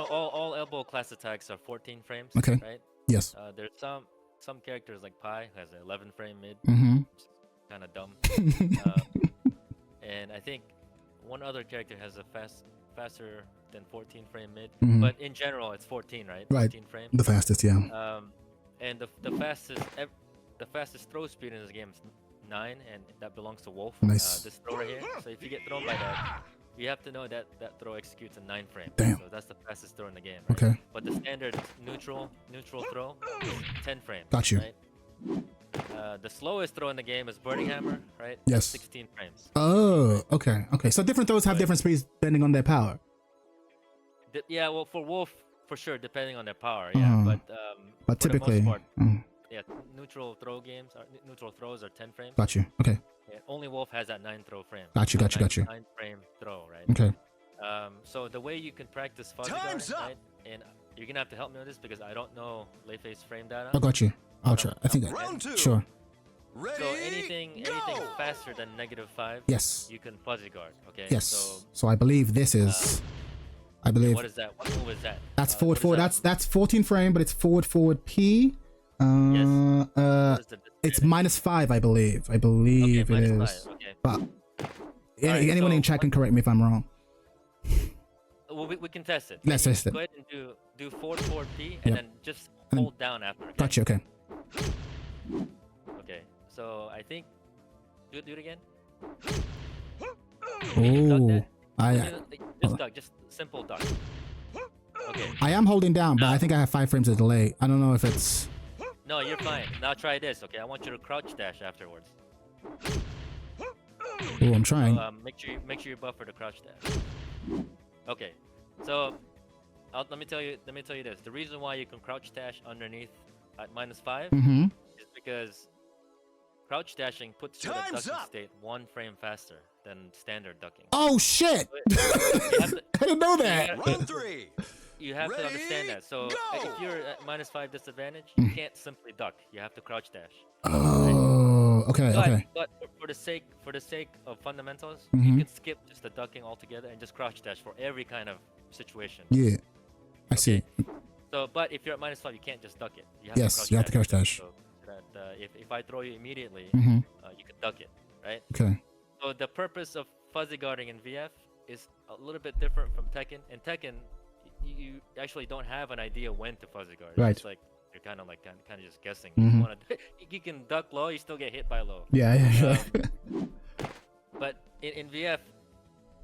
all elbow class attacks are 14 frames, Okay. right? Yes. There's some characters like Pi who has an 11 frame mid, Mm-hmm. which is kind of dumb. uh, and I think one other character has a faster than 14 frame mid, Mm-hmm. but in general it's 14, right? Right. 14 frames. The fastest, yeah. And the fastest throw speed in this game is 9, and that belongs to Wolf. Nice. This throw right here. So if you get thrown by that, you have to know that that throw executes in 9 frames. Damn. So that's the fastest throw in the game. Right? Okay. But the standard neutral throw is 10 frames. Got you. Right? The slowest throw in the game is Burning Hammer, right? Yes. 16 frames. Oh, okay. Okay. So different throws have different speeds depending on their power. Yeah, well, for Wolf, for sure, depending on their power, yeah. But typically, the most part, yeah, neutral throws are 10 frames. Got you. Okay. Yeah, only Wolf has that 9 throw frame. Got you. 9 frame throw, right? Okay. So the way you can practice fuzzy guard, right? And you're gonna have to help me with this because I don't know Leifei's frame data. I got you. I'll try. I think. Round 2. Sure. Ready, so anything faster than -5, yes, you can fuzzy guard. Okay. Yes. So I believe this is. I believe. What is that? What move is that? That's forward. That's 14 frame, but it's forward P. Yes. It's -5, I believe. I believe okay, it is. -5. Okay. But right, anyone in chat can correct me if I'm wrong. Well, we can test it. Let's test it. Go ahead and do forward P, and then just hold down after. Okay? Gotcha. Okay. Okay. So I think do it again. Oh, just duck, just simple duck. Okay. I am holding down, but I think I have 5 frames of delay. I don't know if it's. No, you're fine. Now try this. Okay, I want you to crouch dash afterwards. Oh, I'm trying. So, make sure you buffer the crouch dash. Okay. So let me tell you this. The reason why you can crouch dash underneath at -5 Mm-hmm. is because crouch dashing puts you in a ducking state 1 frame faster than standard ducking. Oh shit! I didn't know that. Round 3. You have to understand that. So if you're at -5 disadvantage, you can't simply duck. You have to crouch dash. Oh, okay, okay. But for the sake of fundamentals, Mhm. you can skip just the ducking altogether and just crouch dash for every kind of situation. Yeah, I see. So, but if you're at -5, you can't just duck it. You have Yes, to you have to crouch dash. So that if I throw you immediately, Mhm. you can duck it, right? Okay. So the purpose of fuzzy guarding in VF is a little bit different from Tekken. In Tekken, you actually don't have an idea when to fuzzy guard. Right. It's like you're kind of just guessing. Mhm. You can duck low, you still get hit by low. Yeah. But in VF,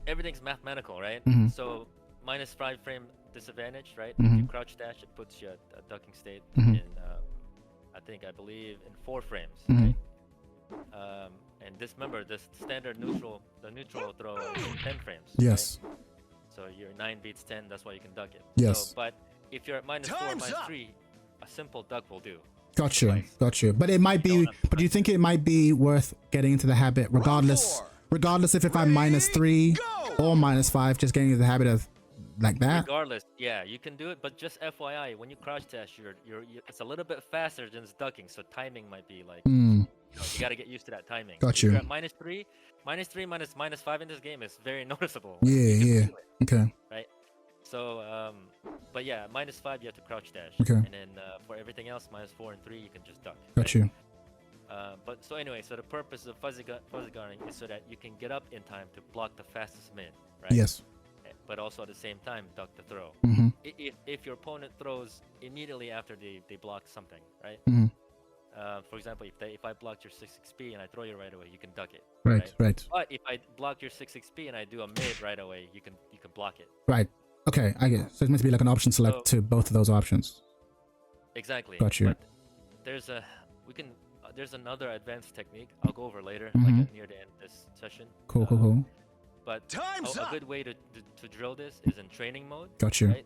everything's mathematical, right? Mhm. So -5 frame disadvantage, right? Mhm. If you crouch dash, it puts you at a ducking state Mhm. in, I believe in 4 frames, Mhm. right? And remember, this standard neutral throw is 10 frames. Yes. Right? So your 9 beats 10, that's why you can duck it. Yes. So, but if you're at -4, -3, a simple duck will do. Got you. But it might be. But do you think it might be worth getting into the habit, regardless if I'm -3 or -5, just getting into the habit of like that? Regardless, yeah, you can do it. But just FYI, when you crouch dash, it's a little bit faster than ducking, so timing might be like. You got to get used to that timing. Got if you. You're at -3 -5 in this game is very noticeable. Yeah. Okay. Right. So, but yeah, -5 you have to crouch dash. Okay. And then for everything else, -4 and 3 you can just duck. Got right? you. But so anyway, so the purpose of fuzzy guarding is so that you can get up in time to block the fastest mid, right? Yes. But also at the same time duck the throw. Mm-hmm. If your opponent throws immediately after they block something, right? Mm-hmm. For example, if I blocked your 6xp and I throw you right away, you can duck it. Right. But if I block your 6xp and I do a mid right away, you can block it. Right. Okay, I get it. So it's meant to be like an option select to both of those options. Exactly. Got you. But there's another advanced technique I'll go over later, Mhm. like near the end of this session. Cool. But a good way to drill this is in training mode. Got you. Right?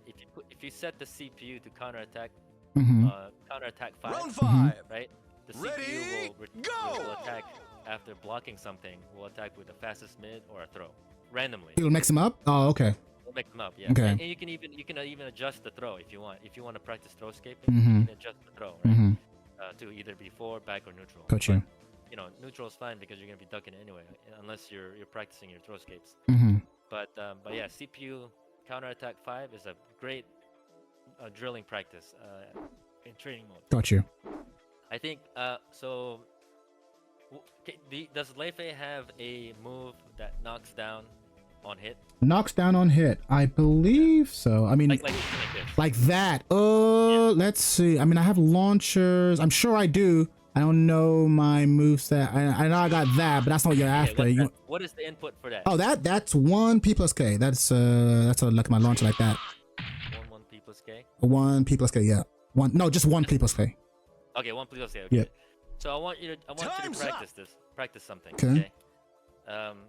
If you set the CPU to counterattack Mm-hmm. Counterattack 5. Round 5. Right? The Ready, CPU go! will attack after blocking something. Will attack with the fastest mid or a throw, randomly. It'll mix them up. Oh, okay. It'll mix them up, yeah. Okay. And you can even adjust the throw if you want. If you want to practice throw escaping, Mhm. you can adjust the throw, right? Mm-hmm. To either be forward, back, or neutral. Got you. But, neutral is fine because you're gonna be ducking it anyway, unless you're practicing your throw escapes. Mm-hmm. But yeah, CPU counterattack 5 is a great drilling practice in training mode. Got you. I think so. Does Leifei have a move that knocks down on hit? Knocks down on hit. I believe so. I mean, Like this. that. Let's see. I mean, I have launchers. I'm sure I do. I don't know my moveset. I know I got that, but that's not what you're after. What is the input for that? Oh, that's 1 P plus K. That's a look at my launcher like that. 1 P plus K. 1 P plus K. Yeah. Just 1 P plus K. Okay, 1 P plus K. Okay. Yeah. So I want you to practice this. Practice something. Okay.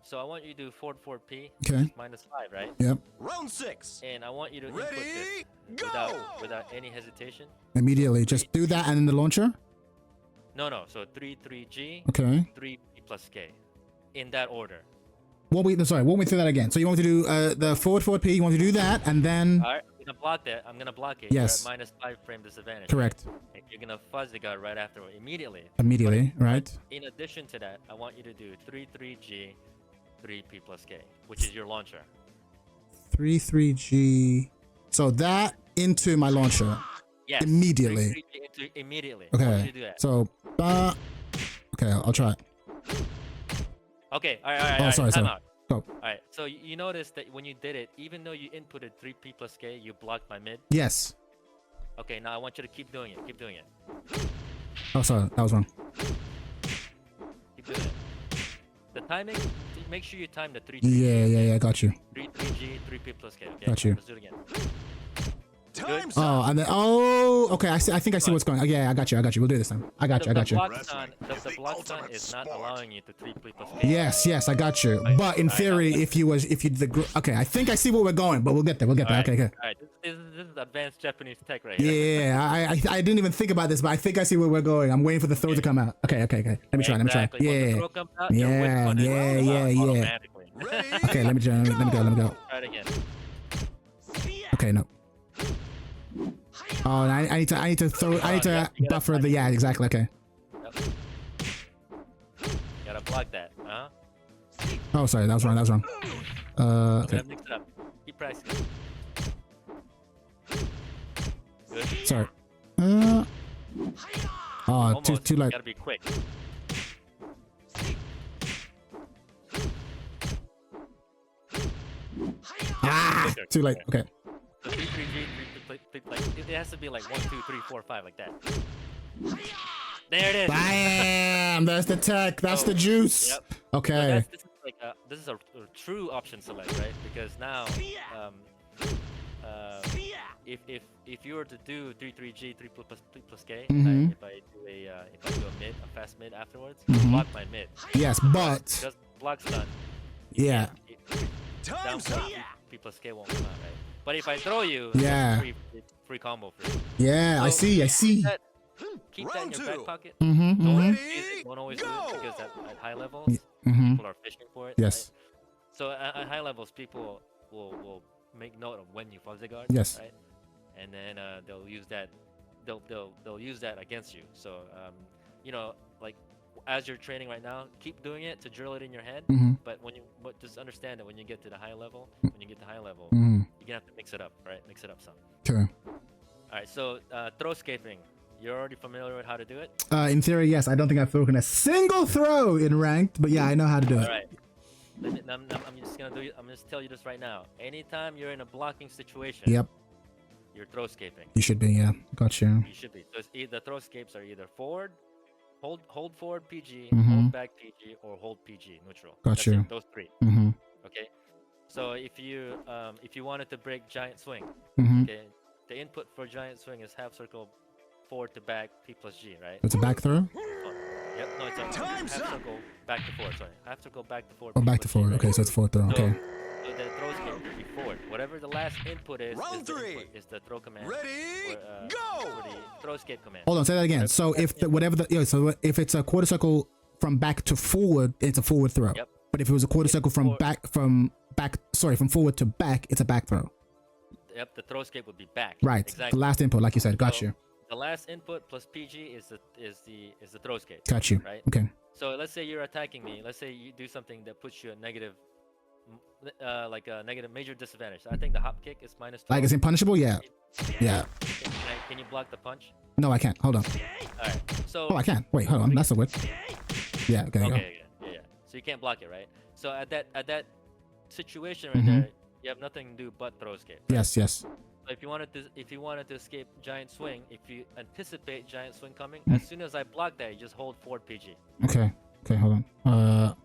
So I want you to do forward 4P. Okay. -5, right? Yep. Round 6. And I want you to input Ready, this go! without any hesitation. Immediately. Just do that and then the launcher. No. So 3G. Okay. 3P plus K. In that order. Walk me through that again. So you want to do the forward P, you want to do that, and then... Alright, I'm gonna block that. I'm gonna block it. Yes. You're at -5 frame disadvantage. Correct. And you're gonna fuzzy guard right afterward, immediately. Immediately, right? In addition to that, I want you to do 3G, 3P plus K, which is your launcher. 3G. So that into my launcher. Yes. Immediately. 3G into immediately. I want you Okay. to do that. So, okay, I'll try it. Okay, alright, sorry. time out. Go. Alright, so you notice that when you did it, even though you inputted 3P plus K, you blocked my mid. Yes. Okay, now I want you to keep doing it. Keep doing it. Oh, sorry, that was wrong. Keep doing it. The timing, make sure you time the 3G. Yeah, got you. 3G, 3P plus K. Okay, Got you. let's do it again. Time's Oh, up. and then okay. I think I see what's going on. Yeah, I got you. We'll do this time. I got you. The block stun is not allowing you to 3P plus K. Yes, I got you. But in theory, if you did the okay, I think I see where we're going, but we'll get there. Alright, Okay. Alright, this is advanced Japanese tech right here. Yeah, I didn't even think about this, but I think I see where we're going. I'm waiting for the throw to come out. Okay. Let me try. Exactly. When the Yeah. throw comes out, your whip button will come out automatically. Ready, Okay, let me go. Try it again. Okay, no. Oh, I need to buffer the, yeah, exactly, okay. Yep. Gotta block that, huh? Oh, sorry, that was wrong. Okay. Mix it up. Keep practicing. Good. Sorry. Almost. Too late. Gotta be quick. Too late. Okay. So 3G, like it has to be like 1, 2, 3, 4, 5, like that. There it is. Bam! That's the tech. That's the juice. Yep. Okay. So this is a true option select, right? Because now, if you were to do 3G, 3 plus K, Mhm. if I do a fast mid afterwards, Mhm. block my mid. Yes, but Just block stun. yeah. Down Time's four, up. P plus K won't come out, right? But if I throw you, Yeah. it's free combo for you. Yeah, I So, see. Keep that in your back pocket. Mm-hmm. Don't Ready, always do go! it because at high levels, Mm-hmm. people are fishing for it. Yes. Right? So at high levels, people will make note of when you fuzzy guard. Yes. Right. And then they'll use that. They'll use that against you. So like as you're training right now, keep doing it to drill it in your head. Mm-hmm. But just understand that when you get to the high level, Mm-hmm. you're gonna have to mix it up, right? Mix it up some. Okay. All right. So throw escaping. You're already familiar with how to do it. In theory, yes. I don't think I've thrown a single throw in ranked, but yeah, I know how to do it. All right. I'm just gonna do it. I'm just tell you this right now. Anytime you're in a blocking situation, Yep. you're throw escaping. You should be. Yeah. Got you. You should be. So it's either throw escapes are either forward, hold forward PG, Mhm. hold back PG, or hold PG neutral. Got That's you. it, those three. Mm-hmm. Okay. So if you wanted to break giant swing, Mm-hmm. okay, the input for giant swing is half circle, forward to back P plus G, right? It's a back throw. Yep. No, it's a half Time's up. circle back to forward. Sorry, half circle back to forward. Oh, P back plus to G, forward. right? Okay, so it's forward throw. Okay. So the throw escape will be forward. Whatever the last input is, Round the three. input, is the throw command. Ready, or, go! or the throw escape command. Hold on. Say that again. So if so if it's a quarter circle from back to forward, it's a forward throw. Yep. But if it was a quarter circle from from forward to back, it's a back throw. Yep, the throw escape would be back. Right. Exactly. The last input, like you said. Got So, you. The last input plus PG is the throw escape. Got you. Right. Okay. So let's say you're attacking me. Let's say you do something that puts you at negative, like a negative major disadvantage. I think the hop kick is -12. Like it's impunishable. Yeah. Yeah. Can you block the punch? No, I can't. Hold on. All right. So. Oh, I can. Wait, hold on. That's a good. Yeah. Okay. There you go. Okay. Yeah. So you can't block it, right? So at that situation right there, you have nothing to do but throw escape. Right? Yes. Yes. So if you wanted to escape giant swing, if you anticipate giant swing coming, as soon as I block that, you just hold forward PG. Okay. Okay. Hold on.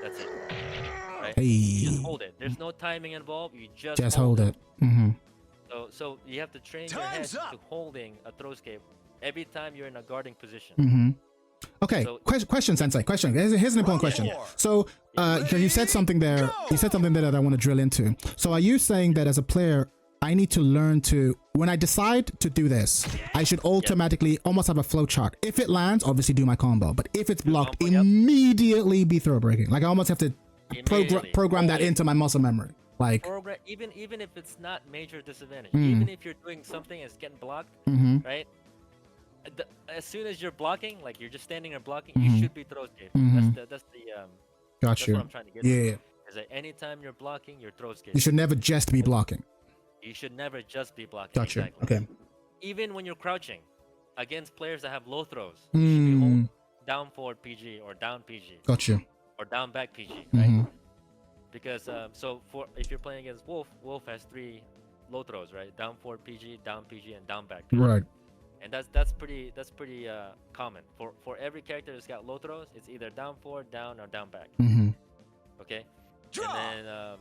That's it. Right? Hey. You just hold it. There's no timing involved. You just hold it. Mm-hmm. So you have to train your head to holding a throw escape every time you're in a guarding position. Mm-hmm. Okay. So, question, Sensei. Question. Here's an important question. So, you said something there. You said something there that I want to drill into. So, are you saying that as a player, I need to learn to, when I decide to do this, I should automatically almost have a flow chart. If it lands, obviously do my combo. But if it's blocked, immediately be throw breaking. Like I almost have to program that into my muscle memory. Like even if it's not major disadvantage, even if you're doing something and it's getting blocked, right? As soon as you're blocking, like you're just standing there blocking, you should be throw escaping. That's Got you. what I'm trying to get. Yeah. Is that anytime you're blocking, you're throw escaping. You should never just be blocking. You should never just be blocking. Got you. Exactly. Okay. Even when you're crouching against players that have low throws, you should be holding down forward PG or down PG. Got you. Or down back PG, right? Because if you're playing against Wolf has 3 low throws, right? Down forward PG, down PG, and down back PG. Right. And that's pretty common for every character that's got low throws. It's either down forward, down, or down back. Okay. And then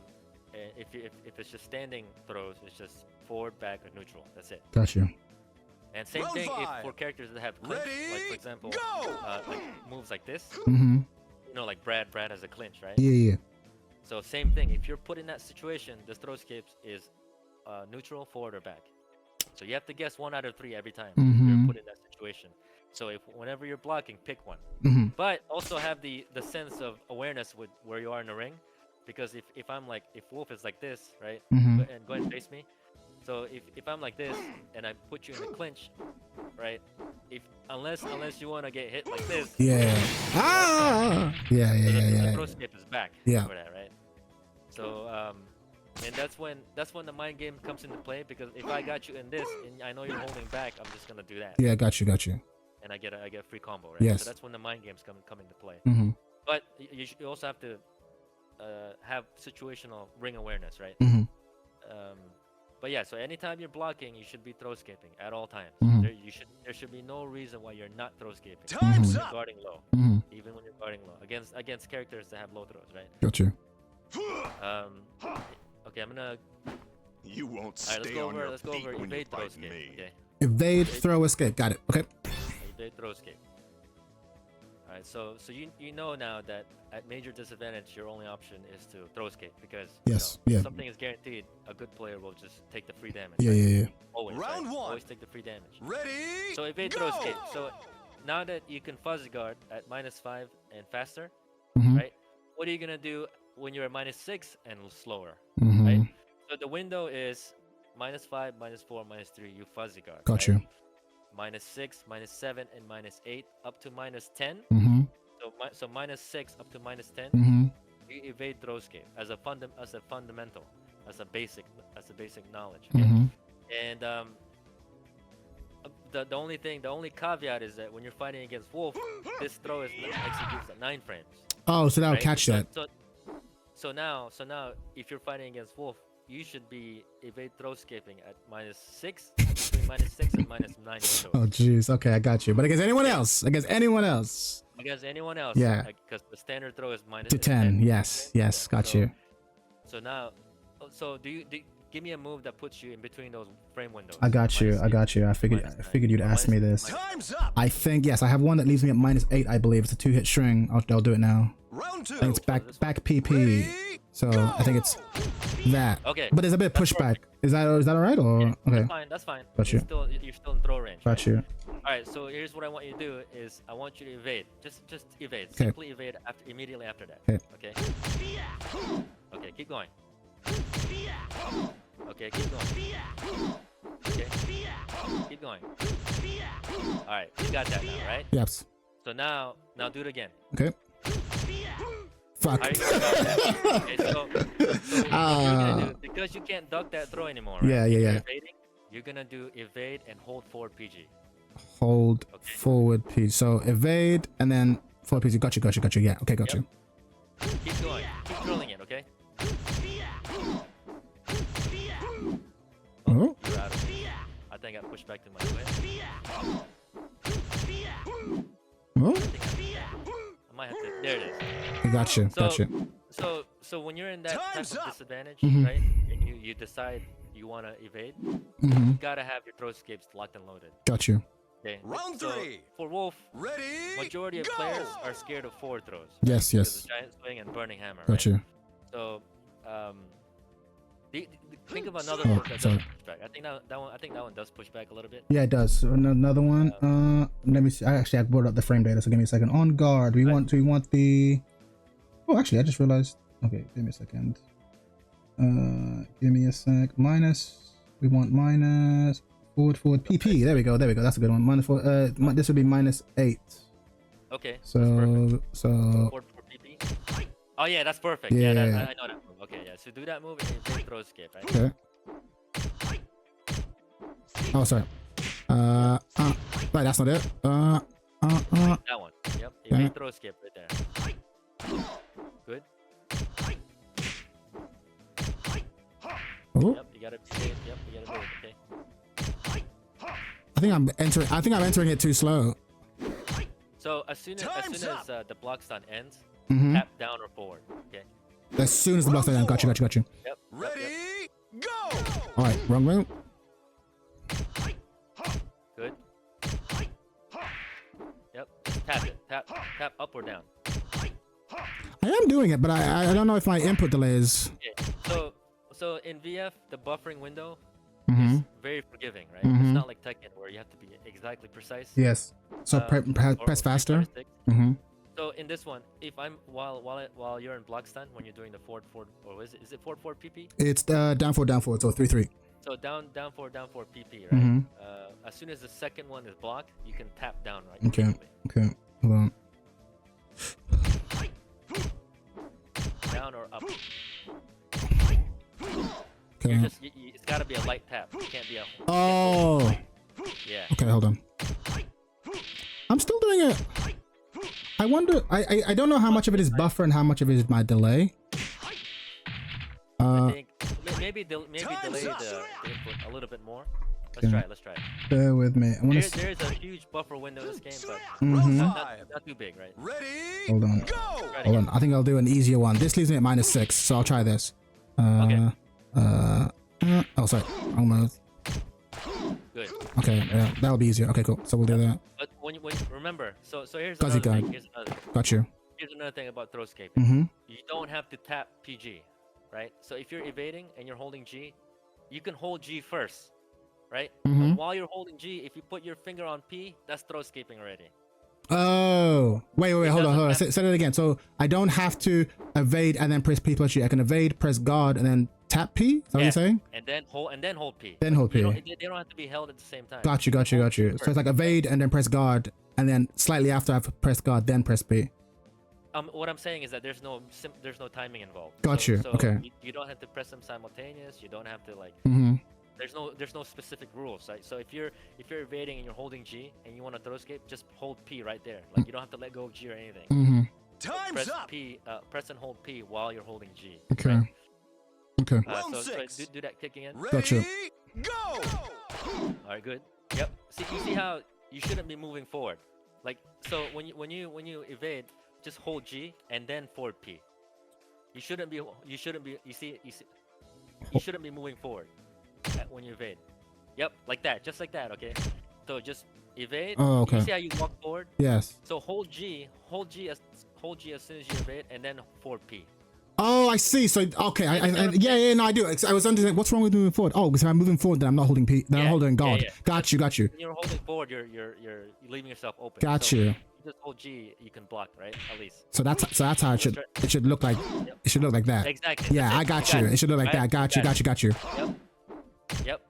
if it's just standing throws, it's just forward, back, or neutral. That's it. Got you. And same thing for characters that have clinch, like for example, like moves like this. You know, like Brad has a clinch, right? Yeah. So same thing. If you're put in that situation, the throw escapes is neutral, forward, or back. So you have to guess 1 out of 3 every time you're put in that situation. So whenever you're blocking, pick one. But also have the sense of awareness with where you are in the ring, because if Wolf is like this, right, and go ahead and face me. So if I'm like this and I put you in the clinch, right? Unless you want to get hit like this. Yeah. The throw escape is back. Yeah. For that, right? So and that's when the mind game comes into play, because if I got you in this and I know you're holding back, I'm just gonna do that. Yeah, got you. And I get a free combo, right? Yes. So that's when the mind games come into play. But you also have to have situational ring awareness, right? But yeah, so anytime you're blocking, you should be throw escaping at all times. There should be no reason why you're not throw escaping. Time's up. Guarding low, even when you're guarding low against characters that have low throws, right? Got you. Okay, I'm gonna. You won't All right, stay on your let's go feet over when you evade throw fight escape. me. Okay. Evade, throw, escape. Got it. Okay. Evade throw escape. All right, so you know now that at major disadvantage, your only option is to throw escape, because if something is guaranteed, a good player will just take the free damage. Yeah. Always. Round right? one. Always take the free damage. Ready? So evade throw escape. So now that you can fuzzy guard at -5 and faster, right? What are you gonna do when you're at -6 and slower, right? So the window is -5, -4, -3. You fuzzy guard. Got you. -6, -7, and -8 up to -10. So -6 up to -10. You evade throw escape as a fundamental, as a basic knowledge. Okay? And the only caveat is that when you're fighting against Wolf, this throw is executes at 9 frames. Oh, so that'll right? catch that. So now, if you're fighting against Wolf, you should be evade throw escaping at -6, between -6 and -9 windows. Oh, jeez. Okay, I got you. But against anyone else, yeah, because the standard throw is to 10. Yes, got you. So now, give me a move that puts you in between those frame windows. I got you. I figured you'd ask me this. Time's up. I think yes, I have one that leaves me at -8. I believe it's a 2-hit string. I'll do it now. Round 2. I think it's back PP. So I think it's that. Okay. But there's a bit of pushback. Is that all right or okay? That's fine. Got You're you. still in throw range. Got you. All right. So here's what I want you to do is I want you to evade. Just evade. Okay. Simply evade immediately after that. Okay. Okay. Keep going. Okay. Keep going. Okay. Keep going. All right. You got that now, right? Yes. So now do it again. Okay. Fuck. How are you gonna duck that? Okay, so what you're gonna do, because you can't duck that throw anymore, right? Yeah, If yeah, you're yeah. evading, you're gonna do evade and hold forward PG. Hold Okay. forward P. So evade and then forward P. Got you. Yeah. Okay, got Yep. you. Keep going. Keep drilling it, okay? Oh. You're out of it. I think I pushed back to my way. Oh. I might have to. There it is. I got you. So when you're in that type of disadvantage, Mhm. right? And you decide you want to evade, Mm-hmm. you gotta have your throw escapes locked and loaded. Got you. Okay. Round So 3. for Wolf, Ready? majority of go! players are scared of forward throws. Yes, Because yes. of Giant Swing and Burning Hammer. Got Right? you. So, think of another Oh, hook that sorry. does push back. I think that one does push back a little bit. Yeah, it does. So another one. Let me see. I brought up the frame data, so give me a second. On guard, we want the. Oh, actually, I just realized. Okay, give me a second. Give me a sec. Minus. We want minus forward PP. There we go. That's a good one. Minus 4. This would be -8. Okay. So Forward PP. Oh yeah, that's perfect. Yeah, Yeah, yeah, I yeah. know that move. Okay, yeah. So do that move and you take throw escape, right? okay. Oh, sorry. Right, that's not it. That one. Yep. You Yeah. make throw escape right there. Good. Oh, Yep. You gotta do it. Yep. You gotta do it. Okay. I think I'm entering it too slow. So as soon Time's as the block stun ends, Mm-hmm. tap down or forward. Okay. As soon as the block's down, got you. Yep. Ready? Go! All right, wrong way. Good. Yep. Just tap it. Tap up or down. I am doing it, but I don't know if my input delay is. Okay. So in VF, the buffering window Mm-hmm. is very forgiving, right? Mhm. It's not like Tekken where you have to be exactly precise. Yes. So or press faster. 3 sticks. Mm-hmm. So in this one, if I'm while you're in block stun, when you're doing the forward, or is it forward PP? It's down forward. So 3-3. So down forward PP, right? Mhm. As soon as the second one is blocked, you can tap down, right? Okay. immediately. Okay. Hold on. Down or up. Okay. It's gotta be a light tap. It can't be a. Oh. Yeah. Okay. Hold on. I'm still doing it. I wonder. I don't know how much of it is buffer and how much of it is my delay. I think maybe delay the input a little bit more. Let's try it. Bear with me. I want to. There's a huge buffer window in this game, but Mhm. not too big, right? Ready? Hold on. Go! Try it Hold again. on. I think I'll do an easier one. This leaves me at -6, so I'll try this. Okay. Oh, sorry. Almost. Good. Okay. Yeah, that'll be easier. Okay, cool. So we'll do that. But when remember, so here's Fuzzy another guard. thing. Got you. Here's another thing about throw escaping. Mm-hmm. You don't have to tap PG, right? So if you're evading and you're holding G, you can hold G first, right? Mhm. And while you're holding G, if you put your finger on P, that's throw escaping already. Oh, wait. Hold on. doesn't Say that again. So I don't have to evade and then press P plus G. I can evade, press guard, and then tap P. Is that what you're saying? And then hold P. Then hold You P. they don't have to be held at the same time. Got you. Hold P So it's first. like evade and then press guard, and then slightly after I've pressed guard, then press P. What I'm saying is that there's no timing involved. Got you. So Okay. You don't have to press them simultaneous. You don't have to like. Mm-hmm. There's no specific rules, right? So if you're evading and you're holding G and you want to throw escape, just hold P right there. Like you don't have to let go of G or anything. Mm-hmm. Time's Press up! P, press and hold P while you're holding G. Okay. right? Okay. Round So 6. do that kicking in. Ready? Gotcha. Go! All right, good. Yep. You see how you shouldn't be moving forward. Like so when you evade, just hold G and then forward P. You shouldn't be you shouldn't be moving forward when you evade. Yep, like that, just like that, okay? So just evade. Oh, okay. You see how you walk forward? Yes. So hold G as soon as you evade and then forward P. Oh, I see. So okay, yeah, no, I do. I was understanding. What's wrong with moving forward? Oh, because if I'm moving forward, then I'm not holding P. Then I'm Yeah, holding yeah, guard. yeah. Got you. When you're holding forward, you're leaving yourself open. Got So you. if you just hold G, you can block, right? At least. So that's how it should look like. It should look like that. Exactly. Yeah, I got you. It should look like that. Got you. Yep.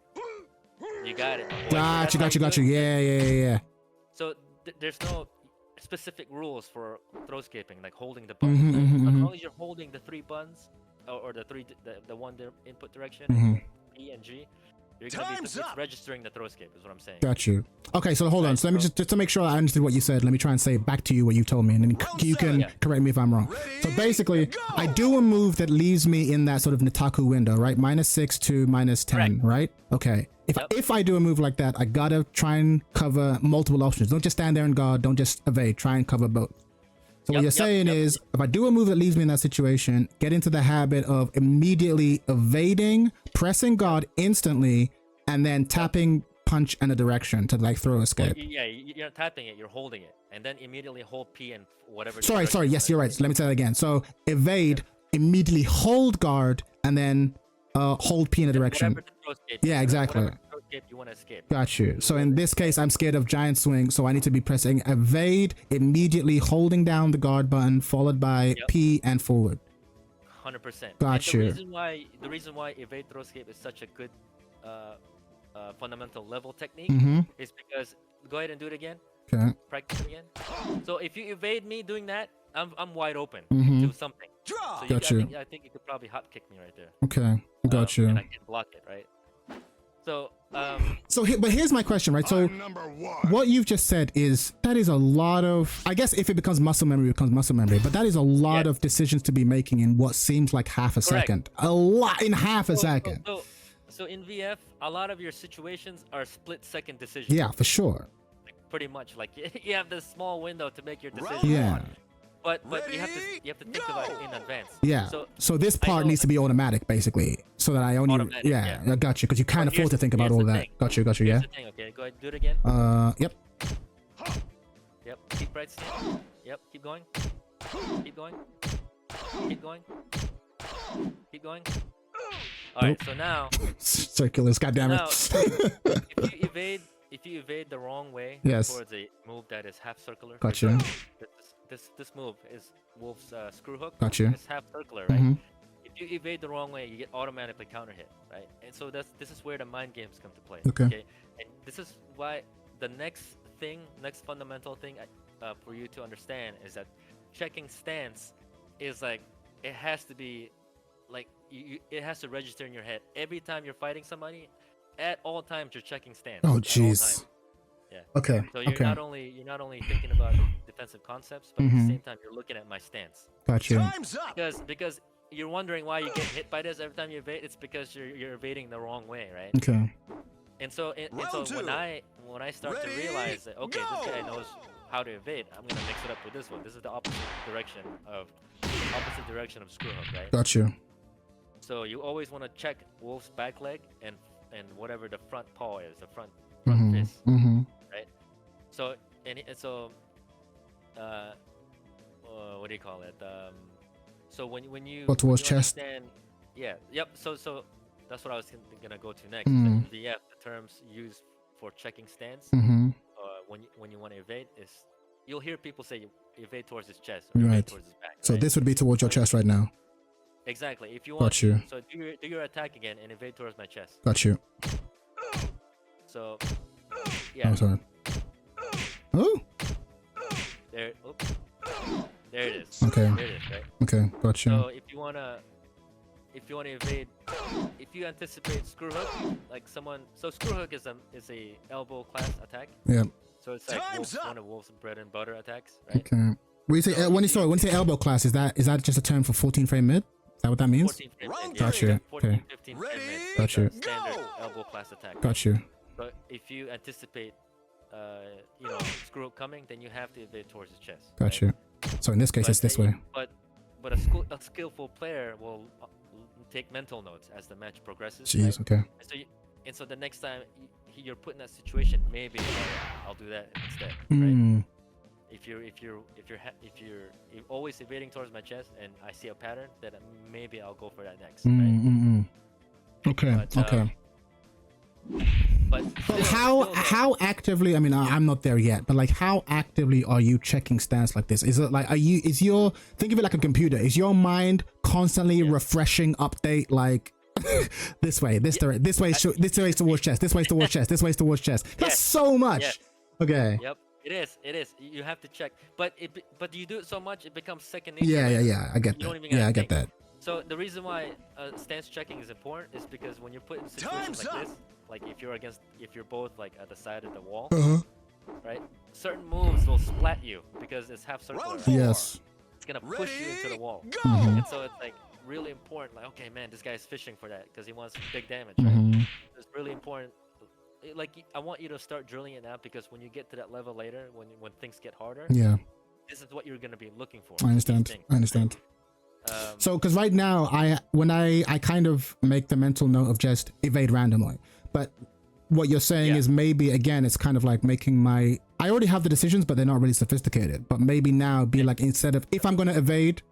You got it. my boy. Got That's you. how do it. Yeah. So there's no specific rules for throw escaping, like holding the button. Mhm, mhm, A mhm. throw long as you're holding the 3 buttons, or the one input direction, E and G, you're gonna be it's registering the throw escape. Is what I'm saying. Got you. Okay, so hold on. So let me just to make sure I understood what you said. Let me try and say back to you what you told me, and then you can correct me if I'm wrong. So basically, I do a move that leaves me in that sort of Nitaku window, right? -6 to -10, right? Okay. If I do a move like that, I gotta try and cover multiple options. Don't just stand there and guard. Don't just evade. Try and cover both. So what you're saying is, if I do a move that leaves me in that situation, get into the habit of immediately evading, pressing guard instantly, and then tapping punch in a direction to like throw escape. Well, yeah, you're not tapping it, you're holding it, and then immediately hold P and whatever. Sorry. Yes, you're right. So let me say that again. So evade, immediately hold guard, and then hold P in a direction. Yeah, exactly. You want to escape. Got you. So in this case, I'm scared of giant swing, so I need to be pressing evade, immediately holding down the guard button, followed by P and forward. 100%. Got you. The reason why evade throw escape is such a good fundamental level technique is because go ahead and do it again. Okay. Practice it again. So if you evade me doing that, I'm wide open to something. So I think you could probably hot kick me right there. Okay. Got you. And I can block it, right? So but here's my question, right? So what you've just said is that is a lot of, I guess if it becomes muscle memory, it becomes muscle memory, but that is a lot of decisions to be making in what seems like half a second. A lot in half a second. So in VF, a lot of your situations are split-second decisions. Yeah, for sure. Like pretty much, like you have this small window to make your decision. Yeah. But you have to think about it in advance. Yeah. So this part needs to be automatic, basically, so that I only. I got you, because you can't afford to think about all that. Got you. Yeah. Here's the thing, okay, go ahead, do it again. Yep. Yep. Keep right stand. Yep. Keep going. Keep going. Keep going. Keep going. All right. So now. Circulars. Goddamn it. Now, if you evade the wrong way towards a move that is half circular. Got you. This move is Wolf's screw hook. Got you. It's half circular, right? If you evade the wrong way, you get automatically counter hit, right? And so this is where the mind games come to play. Okay. And this is why the next fundamental thing for you to understand is that checking stance is like it has to be like it has to register in your head every time you're fighting somebody. At all times, you're checking stance. Oh, jeez. Yeah. Okay. So you're not only thinking about defensive concepts, but at the same time you're looking at my stance. Gotcha. Time's up. Because you're wondering why you get hit by this every time you evade. It's because you're evading the wrong way, right? Okay. And so when I start to realize that this guy knows how to evade, I'm gonna mix it up with this one. This is the opposite direction of screw hook, right? Gotcha. So you always want to check Wolf's back leg and whatever the front paw is, the front fist. Right. So what do you call it? So when you go towards chest. Yeah. Yep. So that's what I was gonna go to next. In VF, the terms used for checking stance when you want to evade is you'll hear people say evade towards his chest or evade towards his back. So this would be towards your chest right now. Exactly. If you want. Got you. So do your attack again and evade towards my chest. Got you. So. Yeah. Oh, sorry. Oh. There it is. Okay. There it is, right? Okay, gotcha. So if you wanna evade, if you anticipate screw hook, like someone, so screw hook is a elbow class attack. Yeah. So it's like one of Wolf's bread and butter attacks, right? Okay. When you say when you say elbow class, is that just a term for 14 frame mid? Is that what that means? 14 frame mid. Gotcha. 14, Okay. 15 frame mid. Gotcha. Standard elbow class attack. Gotcha. But if you anticipate, screw hook coming, then you have to evade towards his chest. Gotcha. Right? So in this case, it's this way. But a skillful player will take mental notes as the match progresses. Jeez. Right? Okay. And so the next time you're put in that situation, maybe I'll do that instead. Right? If you're always evading towards my chest and I see a pattern, then maybe I'll go for that next. Right? Okay. But, okay. But how actively? I mean, I'm not there yet, but like, how actively are you checking stance like this? Is it like, think of it like a computer? Is your mind constantly refreshing update like this way, this way towards chest, this way towards chest, this way towards chest? That's so much. Yes. Okay. Yep. It is. It is. You have to check, but but you do it so much, it becomes second nature. Yeah, yeah, later. yeah. I get You don't that. even Yeah, gotta I get think. that. So the reason why stance checking is important is because when you're put in situations Time's like up. this, like if you're both like at the side of the wall, Uh-huh. right? Certain moves will splat you because it's half circular. Round Right? four. Yes. It's gonna push you into the Ready, wall, go! and so it's like really important. Like, okay, man, this guy's fishing for that because he wants big damage, right? Mhm. It's really important. Like I want you to start drilling it now because when you get to that level later, when things get harder, Yeah, this is what you're gonna be looking for. I these understand. things. I understand. Um, So, because right now, when I kind of make the mental note of just evade randomly, but what you're saying Yeah. is maybe again, it's kind of like making my. I already have the decisions, but they're not really sophisticated. But maybe now be like instead of if I'm gonna evade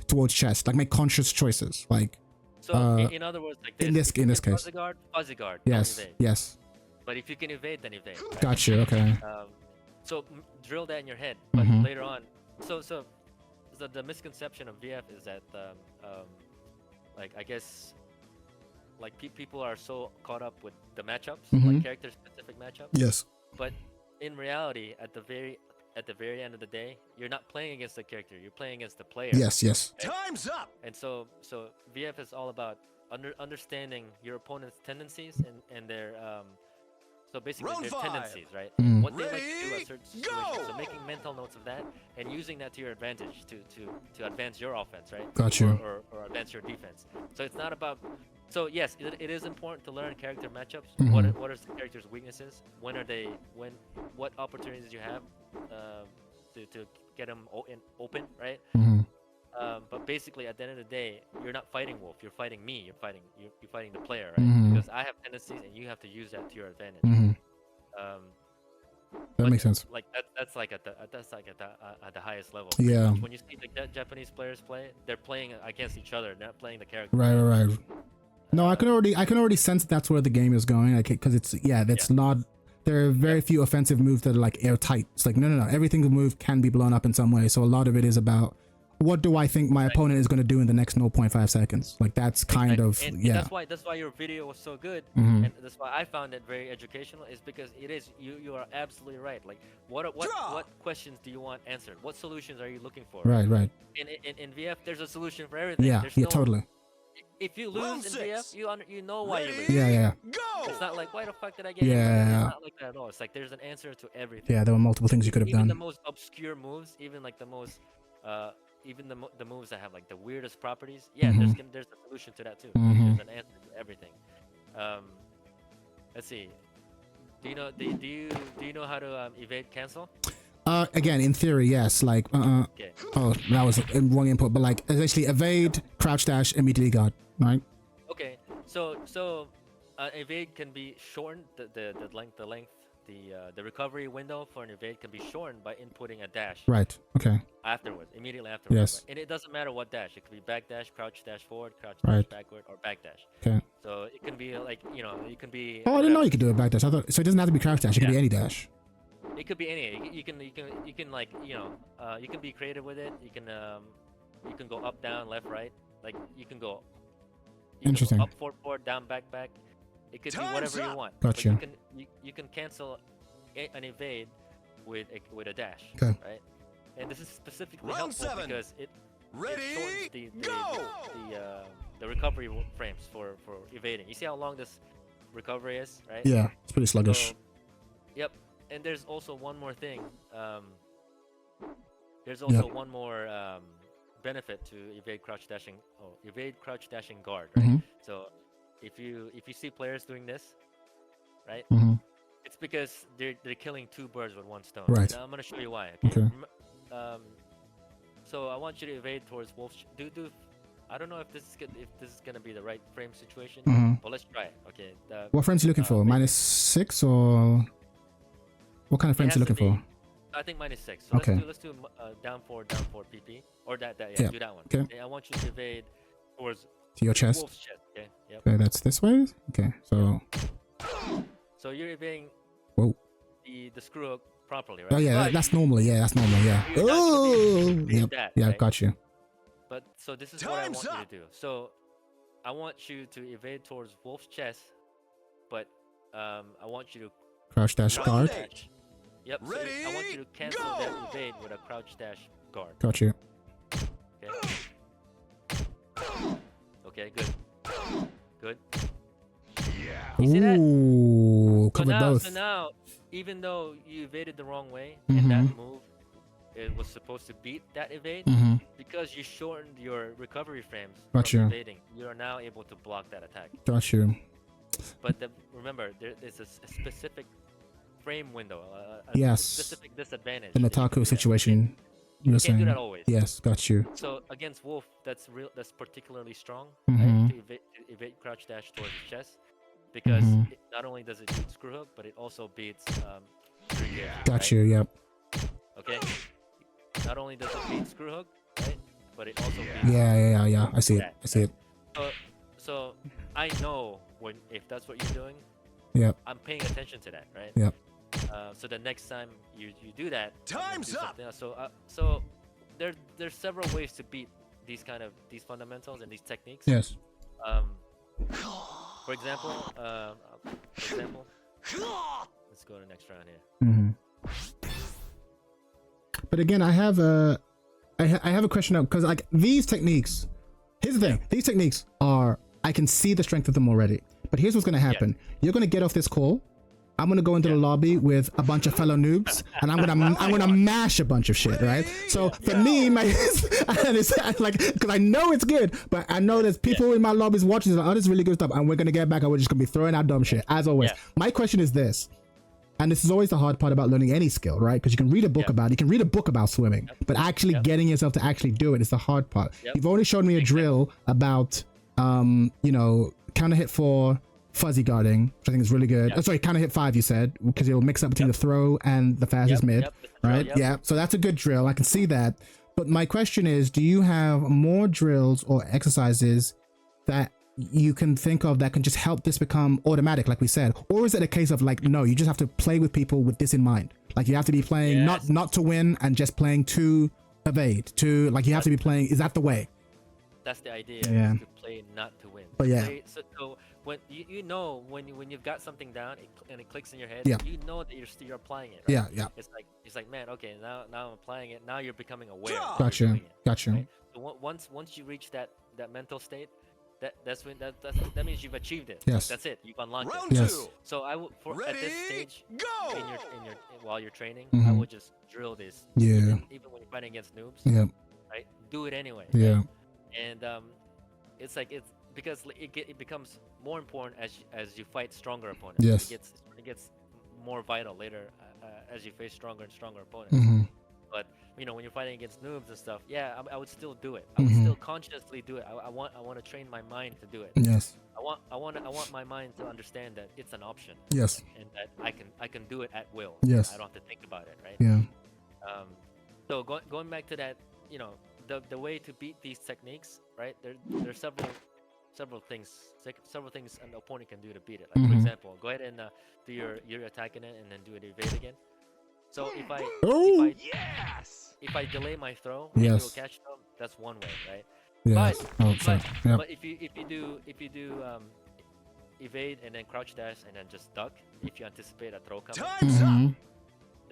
towards chest, like make conscious choices. Like so in other words, like this. in this- if you in this can case. fuzzy guard, yes, don't evade. yes, But if you can evade, then evade. Right? got you. Okay. So drill that in your head, but Mhm. later on. So the misconception of VF is that like I guess like people are so caught up with the matchups, Mhm. like character specific matchups. Yes. But in reality, at the very end of the day, you're not playing against the character. You're playing against the player. Yes. Yes. Time's up. And so VF is all about understanding your opponent's tendencies and their so basically Round their five. tendencies, right? Mm. What they like to do Ready, at certain situations. go! So making mental notes of that and using that to your advantage to advance your offense, right? Got you. Or advance your defense. So it's not about. So yes, it is important to learn character matchups. Mhm. What are the character's weaknesses? When are they? What opportunities you have to get them open, right? Mhm. But basically, at the end of the day, you're not fighting Wolf. You're fighting me. You're fighting the player, right? Mhm. Because I have tendencies, and you have to use that to your advantage. Mhm. Um, That but makes sense. like that's like at the highest level. pretty Yeah. much. When you see like that Japanese players play, they're playing against each other. They're not playing the character. Right. Right. Right. No, I can already sense that's where the game is going. Like, because it's that's not. There are very few offensive moves that are like airtight. It's like no. Everything move can be blown up in some way. So a lot of it is about what do I think my opponent is going to do in the next 0.5 seconds. Like that's kind of And yeah. that's why your video was so good, Mhm. and that's why I found it very educational. Is because it is you are absolutely right. Like what questions do you want answered? What solutions are you looking for? Right. Right. In VF, there's a solution for everything. Yeah. There's Yeah. no, Totally. If you Round lose in VF, six. you know why you lose. Ready, Yeah. Yeah. go! It's not like why the fuck did I get Yeah. It's not like that at all. It's like there's an answer to everything. Yeah. There were multiple things you could have Even the done. most obscure moves, even like the most even the moves that have like the weirdest properties. Yeah, Mhm. there's a solution to that too. Mhm. There's an answer to everything. Let's see. Do you know how to evade cancel? Again, in theory, yes. Like Okay. Oh, that was a wrong input. But like essentially, evade, crouch dash, immediately guard. Right. Okay. So evade can be shortened. The length. The recovery window for an evade can be shortened by inputting a dash Right. Okay. immediately afterwards. Yes. Right? And it doesn't matter what dash. It could be back dash, crouch dash forward, crouch Right. dash backward, or back dash. Okay. So it can be like it can be. Oh, I didn't know whatever. you could do a back dash. I thought so. It doesn't have to be crouch dash. It could be Yeah. any dash. It could be any. You can like you can be creative with it. You can go up, down, left, right. Like you can go. Interesting. Up, forward, down, back. It could be Time's whatever you up. want. Gotcha. But you can cancel an evade with a dash. Okay. Right. And this is specifically Round helpful 7. because it Ready, shortens go! the recovery frames for evading. You see how long this recovery is, right? Yeah, it's pretty sluggish. So, yep. And there's also one more thing. There's also one more benefit to evade crouch dashing guard, right? Mhm. So if you see players doing this, right? Mhm. It's because they're killing two birds with one stone. Right. And I'm gonna show you why. Okay. So I want you to evade towards wolf. I don't know if this is gonna be the right frame situation, Mhm. but let's try it. Okay. What frames are you looking for? -6 or what kind of frames are you has to looking for? I think -6. So Okay. let's do down 4 PP or that Yeah. do that one. Okay. And I want you to evade towards To your chest. wolf's chest. Okay. Yep. Okay, that's this way. Okay, so So you're evading whoa. the screw hook properly, right? Oh yeah, But that's normal. Yeah, that's normal. Yeah. you're not Oh, gonna be yep. that, Yeah, right? got you. But so this is what I Time's want you up. to do. So I want you to evade towards wolf's chest, but I want you to Crouch dash Round guard. eight. Yep. So I want you to cancel Go! that evade with a crouch dash guard. Got you. Okay. Okay. Good. Good. You see that? Ooh, covered both. So now, even though you evaded the wrong way, Mm-hmm. and that move, it was supposed to beat that evade, Mm-hmm. because you shortened your recovery frames Got from you. evading, you are now able to block that attack. Got you. But remember, there is a specific frame window, a Yes. specific disadvantage. The that you can Nataku do that. situation. You You're can't saying. do that always. Yes, got you. So against Wolf, that's particularly strong, Mhm. right? To evade crouch dash towards his chest, because Mhm. not only does it beat screw hook, but it also beats three Got right? you. Yep. Okay. Not only does it beat screw hook, right? But it also beats Yeah. I see it. that, I see it. So I know if that's what you're doing, Yep. I'm paying attention to that, right? Yep. So the next time you do that, I'm gonna Time's do up. something else. So there's several ways to beat these fundamentals and these techniques. Yes. For example, let's go to the next round here. Mm-hmm. But again, I have a question up, because like these techniques. Here's the thing: these techniques are, I can see the strength of them already. But here's what's gonna happen: you're gonna get off this call. I'm gonna go into the lobby with a bunch of fellow noobs, and I'm gonna mash a bunch of shit, right? So for me, my and it's like, because I know it's good, but I know there's people in my lobbies watching. Like, oh, this is really good stuff, and we're gonna get back, and we're just gonna be throwing out dumb shit as always. Yeah. My question is this. And this is always the hard part about learning any skill, right? Because you can read a book about it, you can read a book about swimming, but actually getting yourself to actually do it is the hard part. You've only shown me a drill about, counter hit 4, fuzzy guarding, which I think is really good. Oh, sorry, counter hit 5, you said, because it'll mix up between the throw and the fastest mid, right? Yeah, so that's a good drill. I can see that. But my question is, do you have more drills or exercises that you can think of that can just help this become automatic, like we said? Or is it a case of like, no, you just have to play with people with this in mind? Like you have to be playing not to win and just playing to evade, to like you have to be playing. Is that the way? That's the idea. Yeah. Is to play not to win. But yeah. So when you know when you've got something down and it clicks in your head, Yeah. you know that you're applying it. Right? Yeah. It's like man, okay, now I'm applying it. Now you're becoming aware. Gotcha. Right? So once you reach that mental state, that means you've achieved it. Yes. That's it. You've unlocked Round it. Yes. 2. So I would at this stage Go! while you're training, Mhm. I would just drill this. Yeah. Even when you're fighting against noobs. Yeah. Right. Do it anyway. Yeah. Right? And it's because it becomes more important as you fight stronger opponents. Yes. It gets more vital later as you face stronger and stronger opponents. Mm-hmm. But when you're fighting against noobs and stuff, I would still do it. I would Mhm. still consciously do it. I want to train my mind to do it. Yes. I want my mind to understand that it's an option. Yes. And that I can do it at will. Yes. I don't have to think about it, right? Yeah. So going back to that, the way to beat these techniques, right? There's several things an opponent can do to beat it. Like for Mhm. example, go ahead and do your attack in it and then do an evade again. So if I delay my throw and Yes. do a catch throw, that's one way, right? Yes. Sorry. Yep. But if you do evade and then crouch dash and then just duck, if you anticipate a throw coming, Time's up. Mhm.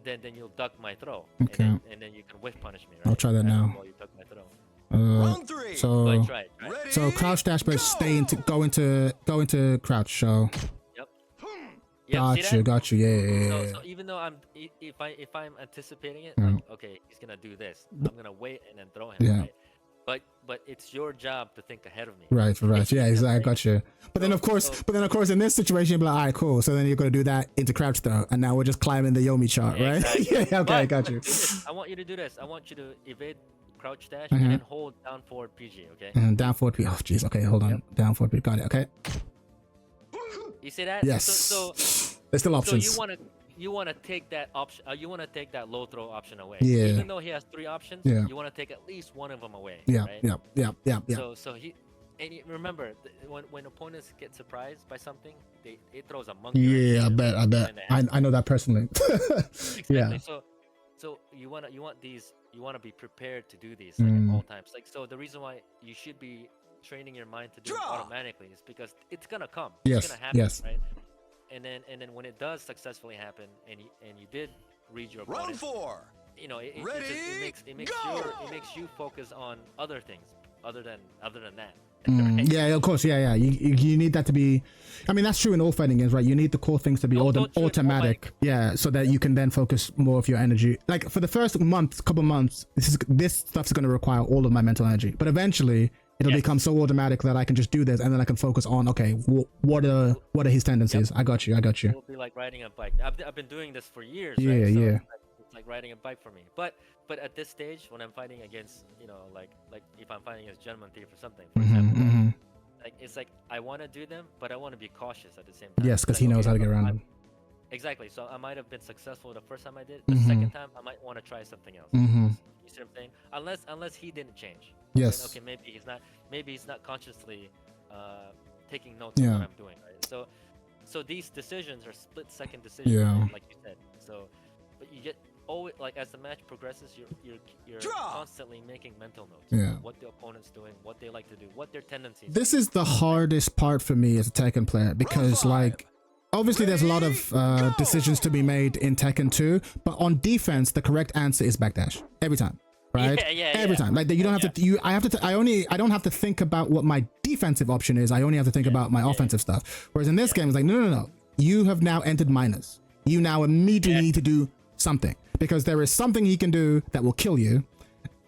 then you'll duck my throw, Okay. and then you can whiff punish me. Right? I'll try that now. While you duck my throw. Round 3. Go So ahead, try it. Ready? so crouch dash, but go into crouch. So Yep, see that? got you. Yeah. So even though if I'm anticipating it, Yeah. like okay, he's gonna do this, I'm gonna wait and then throw him. Yeah. Right? But it's your job to think ahead of me. Right. Yeah, exactly. I got you. But then of course, in this situation, you'd be like, all right, cool. So then you're gonna do that into crouch throw, and now we're just climbing the Yomi chart, right? Exactly. Yeah. Okay, I got But you. do this. I want you to do this. I want you to evade crouch dash Mhm. and then hold down forward PG. Okay. And down forward P. Oh, jeez. Okay, hold on. Down forward P. Got it. Okay. You see that? Yes. So There's still so options. you wanna take that option. You wanna take that low throw option away. Yeah. Even though he has 3 options, Yeah. you wanna take at least one of them away. Yeah. Right? Yeah. So remember when opponents get surprised by something, it throws a monkey. Yeah. I wrench bet. in the hand. I know that personally. Exactly. Yeah. So you want to be prepared to do these like, at all times. Like so, the reason why you should be training your mind to do it Draw. automatically is because it's gonna come. Yes, It's gonna happen. yes. Right. And then when it does successfully happen, and you did read your Round opponent. 4. You know, it Ready, makes you focus on other things other than that. Yeah, of course. Yeah. You need that to be. I mean, that's true in all fighting games, right? You need the core things to be automatic. Yeah, so that you can then focus more of your energy. Like for the first couple months, this stuff's going to require all of my mental energy. But eventually, it'll become so automatic that I can just do this, and then I can focus on what are his tendencies. I got you. It'll be like riding a bike. I've been doing this for years. Yeah, right? So yeah. It's like riding a bike for me. But at this stage, when I'm fighting against, you know, like if I'm fighting against Gentleman Thief or something, for example, like it's like I want to do them, but I want to be cautious at the same time. Yes, because he knows how to get around them. Exactly. So I might have been successful the first time I did. The second time, I might want to try something else. You see what I'm saying? Unless he didn't change. Yes. Okay, maybe he's not consciously taking notes of what I'm doing. Right. So these decisions are split-second decisions. Yeah. Like you said. So, but you get always, like, as the match progresses, you're constantly making mental notes. Yeah. What the opponent's doing, what they like to do, what their tendencies. This is the hardest part for me as a Tekken player because, like, obviously there's a lot of decisions to be made in Tekken 2, but on defense, the correct answer is backdash every time. Right? Every time. Like you don't have to. I don't have to think about what my defensive option is. I only have to think about my offensive stuff. Whereas in this game, it's like no. You have now entered minus. You now immediately need to do something because there is something he can do that will kill you.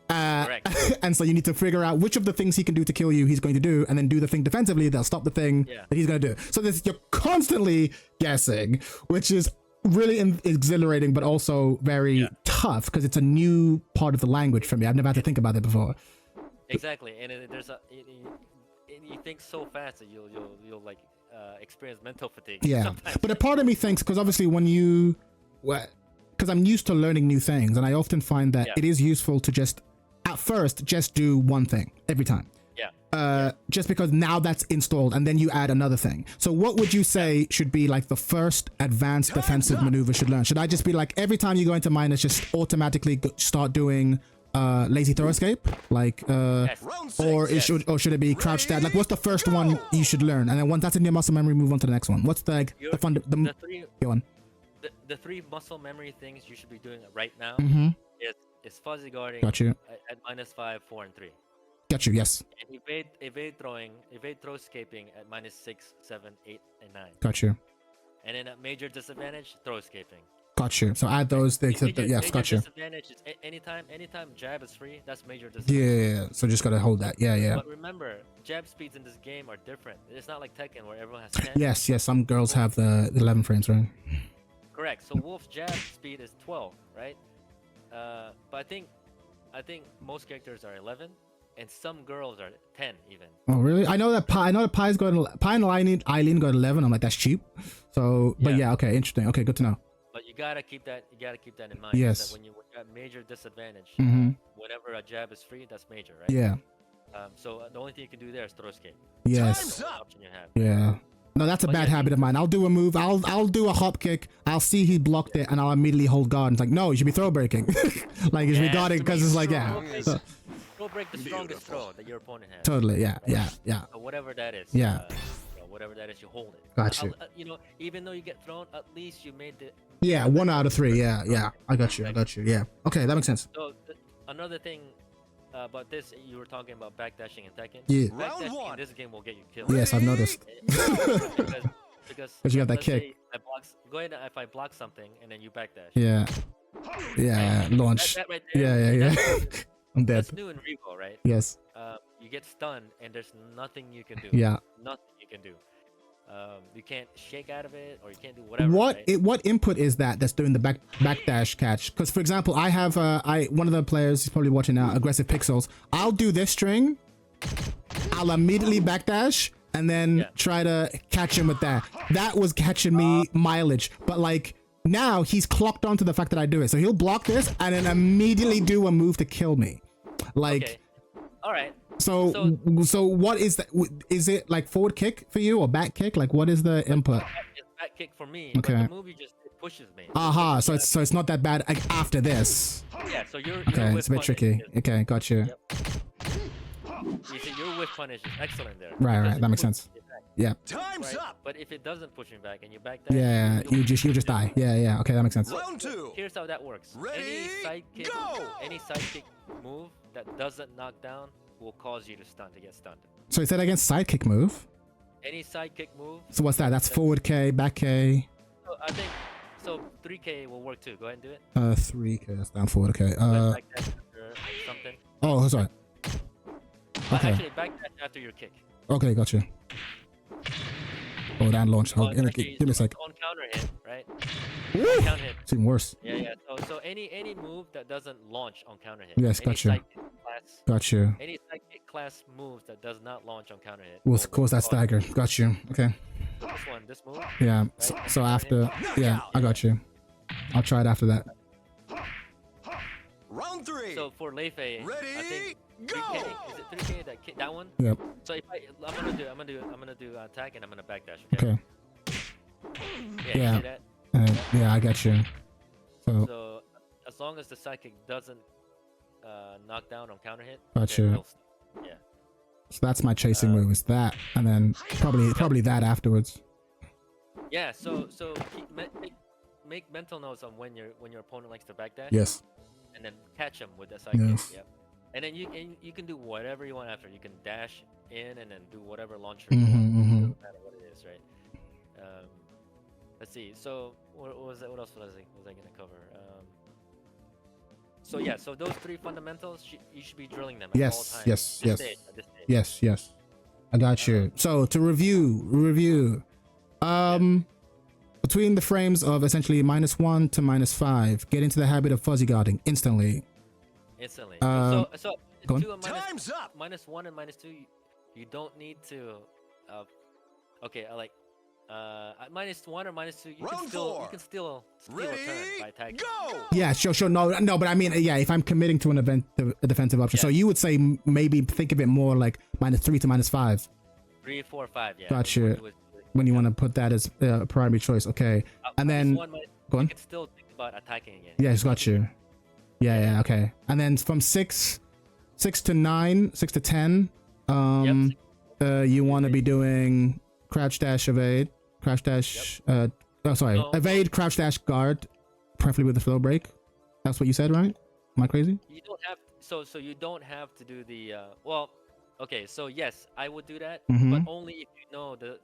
And so you need to figure out which of the things he can do to kill you he's going to do, and then do the thing defensively that'll stop the thing that he's going to do. So you're constantly guessing, which is really exhilarating, but also very tough because it's a new part of the language for me. I've never had to think about it before. Exactly, and you think so fast that you'll like experience mental fatigue. Yeah, sometimes. But a part of me thinks, because obviously because I'm used to learning new things, and I often find that it is useful to just do one thing every time. Just because now that's installed, and then you add another thing. So what would you say should be like the first advanced defensive maneuver should learn? Should I just be like, every time you go into minus, just automatically start doing lazy throw escape, like or should it be crouch stab? Like, what's the first one you should learn? And then once that's in your muscle memory, move on to the next one. What's the three muscle memory things you should be doing right now is fuzzy guarding at -5, 4, and 3. Got you. Yes. And evade throw escaping at -6, 7, 8, and 9. Got you. And then at major disadvantage, throw escaping. Got you. So add those things. Yes, got you. Disadvantage is anytime jab is free, that's major disadvantage. Yeah. So just gotta hold that. Yeah. But remember, jab speeds in this game are different. It's not like Tekken where everyone has 10. Yes. Some girls have the 11 frames, right? Correct. So Wolf's jab speed is 12, right? But I think most characters are 11. And some girls are 10 even. Oh really? I know that Pi and Eileen got 11. I'm like, that's cheap. So, but yeah, okay, interesting. Okay, good to know. But you gotta keep that in mind. Yes. That when you got major disadvantage, whenever a jab is free, that's major, right? Yeah. So the only thing you can do there is throw escape. Yes. That's the only option you have. Yeah. No, that's a bad habit of mine. I'll do a move. I'll do a hop kick. I'll see he blocked it, and I'll immediately hold guard. It's like, no, you should be throw breaking. Like, you should be guarding because it's like, So, go break the strongest throw that your opponent has. Totally. Yeah. So whatever that is. Yeah. Whatever that is, you hold it. Got you. Even though you get thrown, at least you made the. Yeah, 1 out of 3. Yeah. I got you. Yeah. Okay, that makes sense. So another thing about this, you were talking about backdashing in Tekken. Yeah. Backdashing in this game will get you killed. Yes, I've noticed. because you have that kick. Go ahead, if I block something and then you backdash. Yeah. Launch. That right there, Yeah. I'm dead. That's new in R.E.V.O, right? Yes. You get stunned and there's nothing you can do. Yeah. Nothing you can do. You can't shake out of it, or you can't do whatever. What input is that's doing the backdash catch? Because for example, I have one of the players, he's probably watching now, Aggressive Pixels. I'll do this string, I'll immediately backdash, and then try to catch him with that. That was catching me mileage, but like now he's clocked onto the fact that I do it, so he'll block this and then immediately do a move to kill me. Like, okay. All right. So what is that? Is it like forward kick for you or back kick? Like, what is the input? It's back kick for me. Okay. But the movie just pushes me. Aha. So it's not that bad after this. Yeah. So you're okay. It's a bit tricky. Okay, got you. Yep. You see, your whiff punish is excellent there. Right, because right. it That makes pushes sense. you back, Yeah. Time's right? up. But if it doesn't push you back and you back dash, Yeah. You just die. Yeah, yeah. Okay, that makes sense. Round two. Here's how that works. Ready, go! Any sidekick move that doesn't knock down will cause you to get stunned. So you said against sidekick move. Any sidekick move. So what's that? That's forward K, back K. So I think so. 3K will work too. Go ahead and do it. 3K. That's down forward. Okay. Back dash after something. Oh, sorry. Okay. Actually, back dash after your kick. Okay, gotcha. Oh, that launch. Oh, give me a sec. On counter hit, right? Woo! Counter hit. It's even worse. Yeah, yeah. So any move that doesn't launch on counter hit. Yes, any gotcha. sidekick class, Gotcha. Any sidekick class moves that does not launch on counter hit. Will cause that stagger. Got you. Okay. This move. Yeah. Right? So after, yeah, I got you. I'll try it after that. Round three. So for Leifei, I Ready, think go! 3K. Is it 3K that one? Yep. So if I'm gonna do attack and I'm gonna backdash. Okay. Okay. Yeah. Yeah. You see that? Yeah, I got you. So So as long as the psychic doesn't knock down on counter hit, Gotcha. then it'll yeah. so that's my chasing move. Is that, and then probably that afterwards. Yeah. So make mental notes on when your opponent likes to backdash. Yes. And then catch him with the psychic. Yes. Yep. And then you can do whatever you want after. You can dash in and then do whatever launcher Mhm, you want. mhm. Doesn't matter what it is, right? Let's see. So what was that? What else was I gonna cover? So yeah. So those three fundamentals, you should be drilling them at all Yes. times. Yes. At Yes. this stage. Yes. Yes. I got you. So to review. Between the frames of essentially -1 to -5, get into the habit of fuzzy guarding instantly. Instantly. Go So on. two and Time's up. -1 and -2, you don't need to. Okay, I like. At -1 or -2, you Round can still four. steal a turn Ready, by attacking. go! Yeah, sure. No, but I mean, yeah, if I'm committing to a defensive option, so Yeah. you would say maybe think of it more like -3 to -5 3, 4, 5. Yeah. Gotcha. when you want to put that as a primary choice. Okay, and then go on. You can still think about attacking again. Yes, got you. Yeah, okay. And then from 6 to 9, 6 to 10, you want to be doing crouch dash evade, crouch dash. Evade, crouch dash guard, preferably with the flow break. That's what you said, right? Am I crazy? You don't have so you don't have to do the okay. So yes, I would do that, Mhm. but only if you know the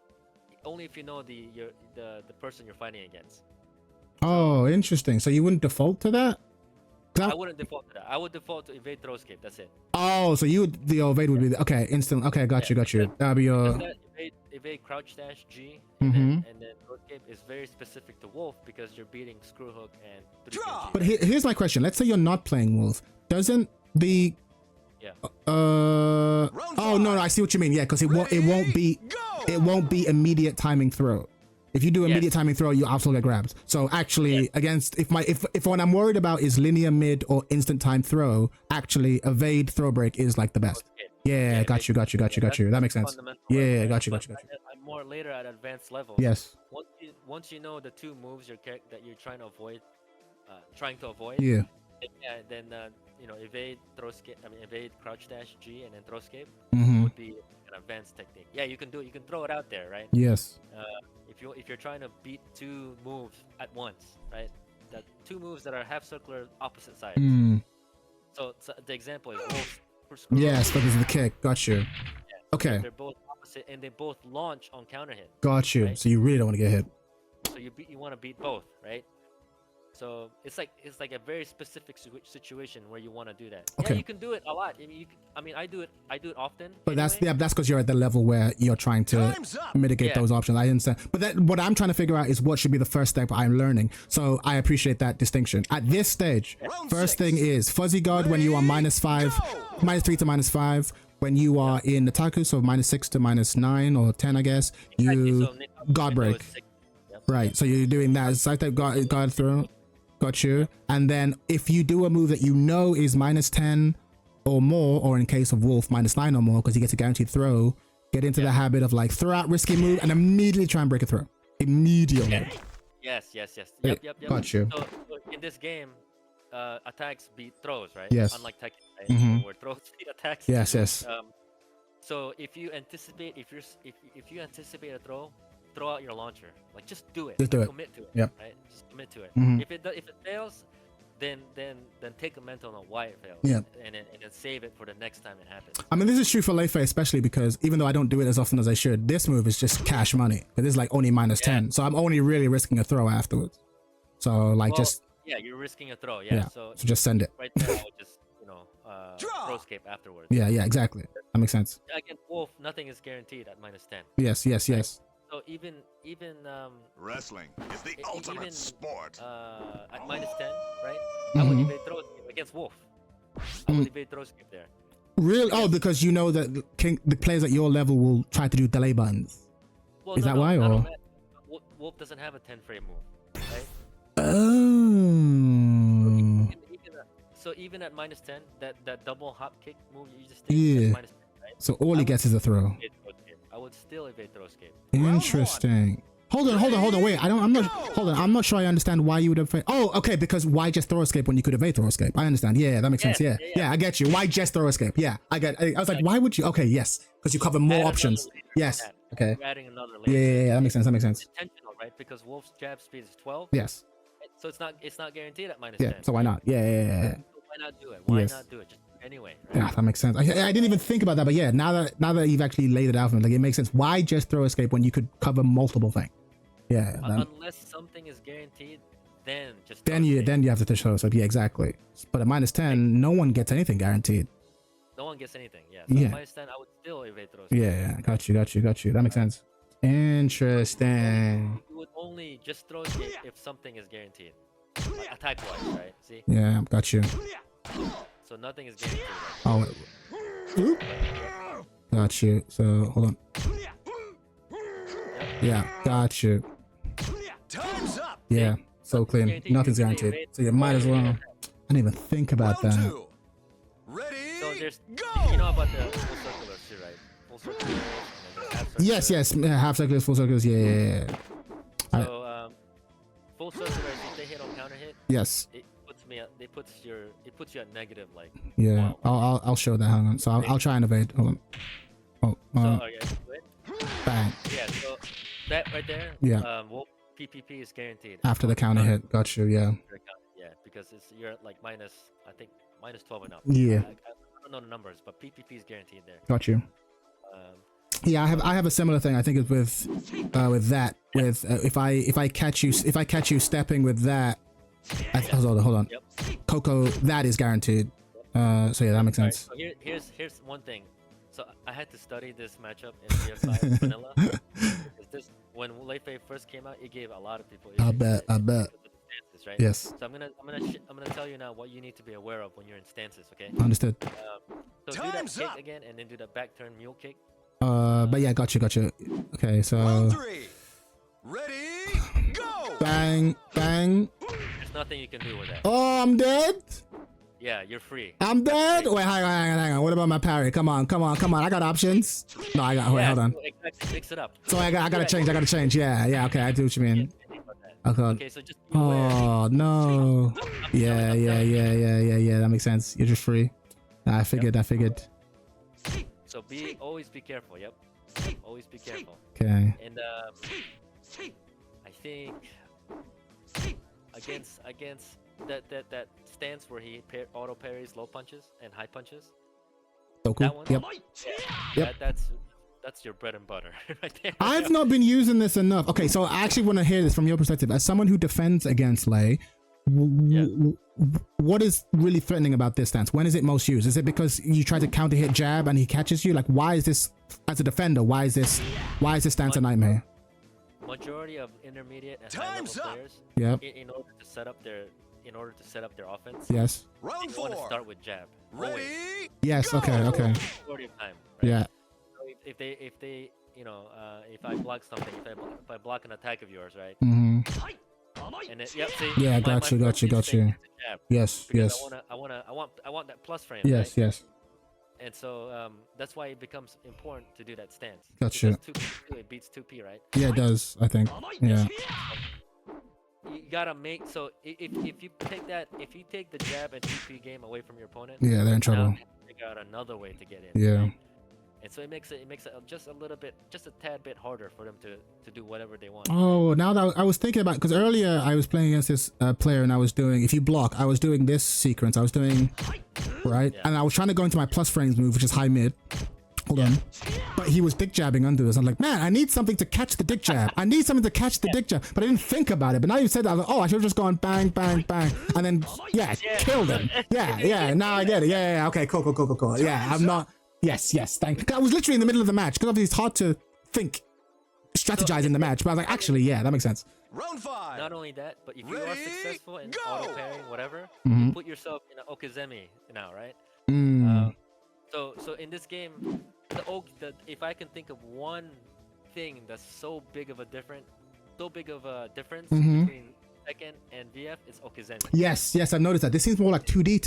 person you're fighting against. Oh, interesting. So you wouldn't default to that? I wouldn't default to that. I would default to evade throw escape. That's it. Oh, so the evade would be okay. Instant. Okay, got you. That'll be your. That evade crouch dash G Mhm. and then throw escape is very specific to Wolf because you're beating screw hook and 3K Draw. But here's my question. Let's say you're not playing Wolf. Doesn't the Yeah. oh no, I see what you mean. Yeah, because it won't be immediate timing throw. If you do immediate timing throw, you also get grabbed. So actually, against if what I'm worried about is linear mid or instant time throw, actually evade throw break is like the best. Yeah, got you. That makes sense. Yeah, got you. I'm more later at advanced level. Yes. Once you know the two moves that you're trying to avoid, Yeah. then evade throw escape. Evade crouch dash G and then throw escape Mhm. would be an advanced technique. Yeah, you can do it. You can throw it out there, right? Yes. If you're trying to beat two moves at once, right? The two moves that are half circular opposite sides. Mm. So the example is Wolf for screw. Yes, because of the kick. Got you. Okay. They're both opposite and they both launch on counter hit. Got you. Right? So you really don't want to get hit. So you want to beat both, right? So it's like a very specific situation where you want to do that. Okay. Yeah, you can do it a lot. I do it often. But that's anyway. that's because you're at the level where you're trying to Time's up. mitigate Yeah. those options. I understand. But what I'm trying to figure out is what should be the first step I'm learning. So I appreciate that distinction. At this stage, Round first 6. thing is fuzzy guard when you are -5, Go! -3 to -5. When you are in Nataku, so -6 to -9 or 10, I guess, you Exactly. So guard break. Yep. Right. So you're doing that. It's like that guard throw. Got you. And then if you do a move that you know is -10 or more, or in case of Wolf, -9 or more, because he gets a guaranteed throw, get into the habit of like throw out risky move and immediately try and break a throw. Immediately. Yes. Wait, Yep. got you. So in this game, attacks beat throws, right? Yes. Unlike Tekken, right? Mhm. Where throws beat attacks. Yes. So if you anticipate, if you anticipate a throw out your launcher. Like just do it. Just do it. Commit to it. Yep. Right? Just commit to it. Mhm. If it fails, then take a mental on why it failed. Yeah. And then save it for the next time it happens. I mean, this is true for Leifei especially because even though I don't do it as often as I should, this move is just cash money. But this is like only -10, so I'm only really risking a throw afterwards. So like just yeah, you're risking a throw. Yeah. So just send it. right there, I would just throwscape afterwards. Yeah, exactly. That makes sense. Against Wolf, nothing is guaranteed at -10. Yes. So even Wrestling is the ultimate sport. At -10, right? I would evade throw escape against Wolf. I would evade throw escape there. Really? Oh, because you know that the players at your level will try to do delay buttons. Well, Is that why, or? Wolf doesn't have a 10-frame move, right? Oh. So even at -10, that double hop kick move you just did, Yeah. -10, right? So all he gets is a throw. I would still evade throw escape. Interesting. Hold on. Wait, I'm not sure I understand why you would evade. Oh, okay, because why just throw escape when you could evade throw escape? I understand. Yeah, that makes sense. Yeah, I get you. Why just throw escape? Yeah, I was like, why would you? Okay, yes, because you cover more options. Yes. Okay. You're adding another layer. Yeah, that makes sense. It's intentional, right? Because Wolf's jab speed is 12. Yes. So it's not guaranteed at -10. Yeah. So why not? Yeah. So why not do it? Why Yes. not do it? Just anyway. Right? Yeah, that makes sense. I didn't even think about that, but yeah, now that you've actually laid it out for me, like it makes sense. Why just throw escape when you could cover multiple things? Yeah. Unless something is guaranteed, then just Then you have to touch throw escape. Yeah, exactly. But at -10, no one gets anything guaranteed. No one gets anything. Yeah. So Yeah. at -10, I would still evade throw escape. Yeah. Got you. That makes sense. Interesting. You would only just throw escape if something is guaranteed. Attack wise, right? See? Yeah, got you. So nothing is guaranteed. Oh, oop. Got you. So hold on. Yeah, got you. Time's up. Yeah, so clean. Nothing's guaranteed. So you might as well. I didn't even think about Round that. 2. Ready? So there's, go. you know about the full circulars too, right? Full circulars. And then half circulars. Yes. Half circles, full circles. Yeah. So full circulars, if they hit on counter hit, Yes. it puts you at negative like. Yeah. Wow. I'll show that. Hang on. So I'll try and evade. Hold on. Oh. So okay, good. Bang. Yeah. So that right there. Yeah. Wolf PPP is guaranteed. After the counter hit. Got you. Yeah. Yeah, because you're at like I think -12 and up. Yeah. I don't know the numbers, but PPP is guaranteed there. Got you. Yeah, I have a similar thing. I think it's with that. With if I catch you stepping with that. Hold on. Yep. Coco, that is guaranteed. So yeah, that makes sense. Right, so here's one thing. So I had to study this matchup in CS5 vanilla. Because when Leifei first came out, it gave a lot of people issues. I bet. Stances, right? Yes. So I'm gonna tell you now what you need to be aware of when you're in stances. Okay. Understood. So do that kick again, and then do the back turn mule kick. But yeah, got you. Okay, so. Round 3. Ready? Go. Bang. There's nothing you can do with that. Oh, I'm dead. Yeah, you're free. I'm dead. Wait, hang on. What about my parry? Come on. I got options. No, I got. Wait, hold on. So exactly, mix it up. So I gotta change. Yeah. Okay, I do what you mean. Okay, so just be aware. Oh no. Yeah. That makes sense. You're just free. I figured. So always be careful. Yep. Always be careful. Okay. And I think against that stance where he auto parries low punches and high punches. So cool. That one. Yep. Yeah, that's your bread and butter right there. I've not been using this enough. Okay, so I actually want to hear this from your perspective as someone who defends against Lei. What is really threatening about this stance? When is it most used? Is it because you try to counter hit jab and he catches you? Like, why is this as a defender? Why is this stance a nightmare? Majority of intermediate and high level players, Yep. in order to set up their offense, Yes. Round they want to 4. start with jab. Ready? Yes. Go. Okay. Majority of time. Right? Yeah. So if they if I block something, if I block an attack of yours, right? Mm-hmm. And it, yep, see, Yeah, my got you. first instinct is to jab, Yes. because I want that plus frame. Yes. Right? Yes. And so that's why it becomes important to do that stance. Gotcha. Because 2P, it beats 2P, right? Yeah, it does. I think. Yeah. You gotta make so if you take the jab and 2P game away from your opponent, Yeah, they're in trouble. now you figure out another way to get in. Yeah. Right? and so it makes it just a little bit, just a tad bit harder for them to do whatever they want. Oh, now that I was thinking about, because earlier I was playing against this player and I was doing, if you block, I was doing this sequence. I was doing, right? Yeah. And I was trying to go into my plus frames move, which is high mid. Hold on. But he was dick jabbing under this. I'm like, man, I need something to catch the dick jab. I need something to catch the dick jab. But I didn't think about it. But now you said that, I was like, oh, I should have just gone bang, bang, bang. And then, yeah, killed him. Yeah. Now I get it. Yeah. Okay, cool. Yeah, I'm not. Yes. Thank you. I was literally in the middle of the match because obviously it's hard to think, strategize in the match. But I was like, actually, yeah, that makes sense. Round 5. Not only that, but if you are Ready, successful in go! auto pairing, whatever, Mhm. you put yourself in an okizeme now, right? So in this game, if I can think of one thing that's so big of a difference between Tekken and VF, it's okizeme. Yes, I've noticed that. This seems more like 2D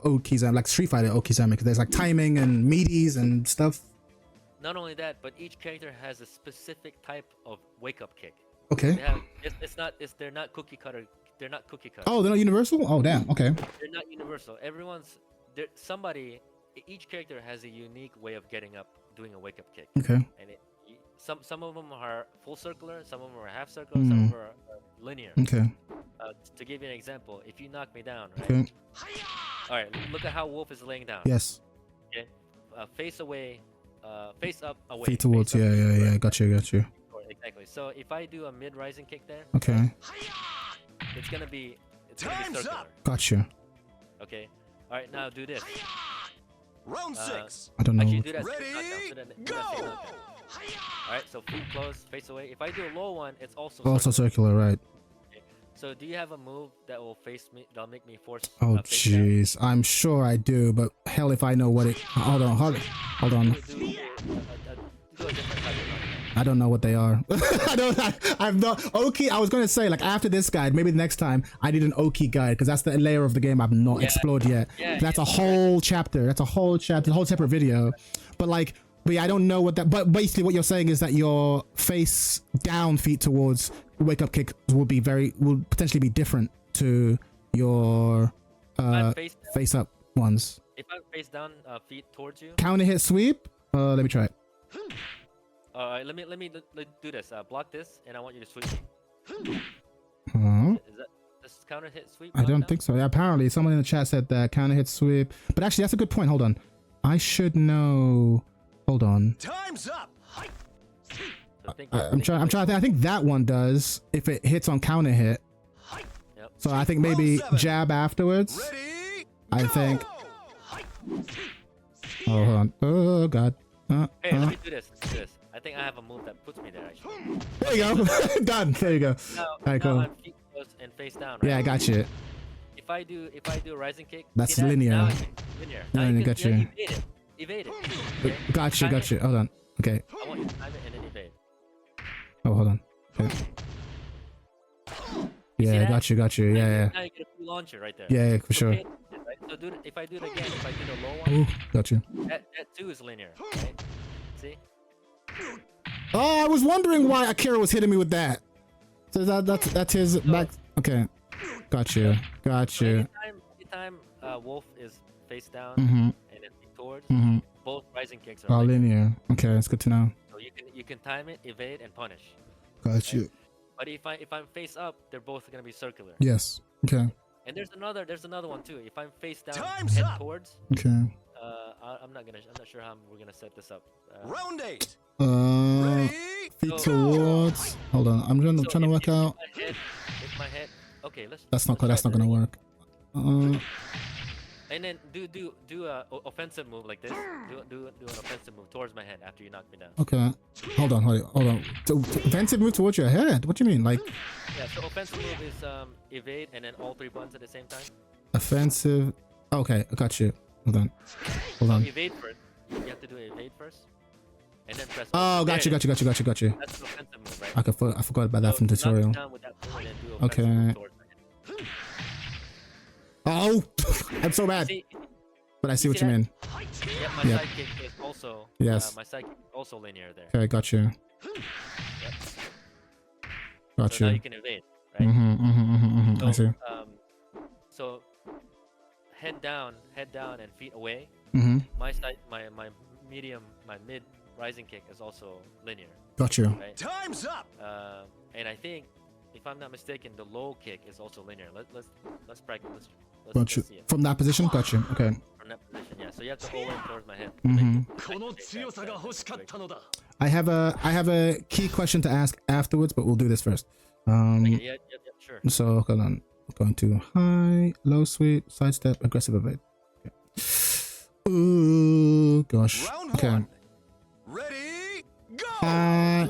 Okizeme, like Street Fighter Okizeme, because there's like timing and meaties and stuff. Not only that, but each character has a specific type of wake-up kick. Okay. They have, they're not cookie cutter. They're not cookie cutter. Oh, they're not universal? Oh, damn. Okay. They're not universal. Each character has a unique way of getting up, doing a wake-up kick. Okay. And some of them are full circular, some of them are half circular, some of them are linear. Okay. To give you an example, if you knock me down, right? Okay. All right, look at how Wolf is laying down. Yes. Okay. Face away, face up, away. Feet towards. face up, Yeah. right. Got you. Exactly. So if I do a mid-rising kick there, Okay. it's gonna be Time's circular. up. Got you. Okay. All right, now do this. Round 6. I don't know. Actually, do that. Ready, Do that same go! knockdown. All right, so feet close, face away. If I do a low one, it's also Also circular. circular, right? So do you have a move that will that'll make me force? Oh, face down? jeez. I'm sure I do, but hell if I know what it... Hold on. Do a different type of knockdown. I don't know what they are. I've not... Oki, I was going to say, like, after this guide, maybe the next time, I need an Oki guide, because that's the layer of the game I've not explored yet. That's a whole chapter. That's a whole chapter, a whole separate video. But yeah, I don't know what that... But basically what you're saying is that your face down, feet towards wake up kick will potentially be different to your face up ones. If I'm face down, feet towards you. Counter hit sweep? Let me try it. All right, let me do this. Block this, and I want you to sweep me. Is that this counter hit sweep? I don't think so. Yeah, apparently someone in the chat said that counter hit sweep. But actually, that's a good point. Hold on. I should know. Hold on. Time's up. So I'm trying to think. I think that one does if it hits on counter hit. Yep. So I think maybe Round 7. jab afterwards. Ready, I go! think. Oh, hold on. Oh god. Hey, let me do this. I think I have a move that puts me there. Actually. There you go. Done. There you go. Now, Alright, cool. I'm feet close and face down. Right? Yeah, I got you. If I do a rising kick, That's see that? linear. Now it's linear. Now Linear, you can, got you. Evade it. Okay? Got Time you. it. Hold on. Okay. I want you to time it and then evade. Oh, hold on. Okay. Yeah, that? got you. Yeah. Now you get a free launcher right there. Yeah, for sure. Okay, right? So if I do it again, if I do the low one, Ooh, got you. that too is linear. Right? See? Oh, I was wondering why Akira was hitting me with that. So that's his back. Okay, got you. Anytime Wolf is face down Mhm. and then feet towards, Mhm. both rising kicks are Oh, linear. linear. Okay, that's good to know. So you can time it, evade, and punish. Got you. But if I'm face up, they're both gonna be circular. Yes. Okay. And there's another one too. If I'm face down, Time's head up. towards, Okay. I'm not sure how we're gonna set this up. Round 8. Uh, Ready, feet So- towards. Hold on. I'm trying to work out. If my head. Okay, let's. That's not let's that's try not gonna work. And then do a offensive move like this. Do an offensive move towards my head after you knock me down. Okay. Hold on. Offensive move towards your head. What do you mean? Like Yeah. So offensive move is evade and then all three buttons at the same time. offensive. Okay, I got you. Hold on. So evade first. You have to do evade first, and then press. Oh, got you. There it is. That's an offensive move, right? I forgot about that from So knock me tutorial. down with that move and then do offensive Okay. move towards my head. Oh, I'm so bad. See, But I see you what see you that? mean. yeah, my Yep. sidekick is also. Yes. My sidekick is also linear there. Okay, got you. Yep. Got So now you. you can evade, right? I see. So head down and feet away. Mm-hmm. My medium, my mid rising kick is also linear. Got you. Right? Time's up. And I think, if I'm not mistaken, the low kick is also linear. Let's practice. Got Let's you. see it. From that position? Got you. Okay. From that position, yeah. So you have to hold in towards my head. I have a key question to ask afterwards, but we'll do this first. Yeah, sure. So hold on. Going to high, low sweep, sidestep, aggressive evade. Okay. Ooh, gosh. Round Okay. one. Ready, go. No,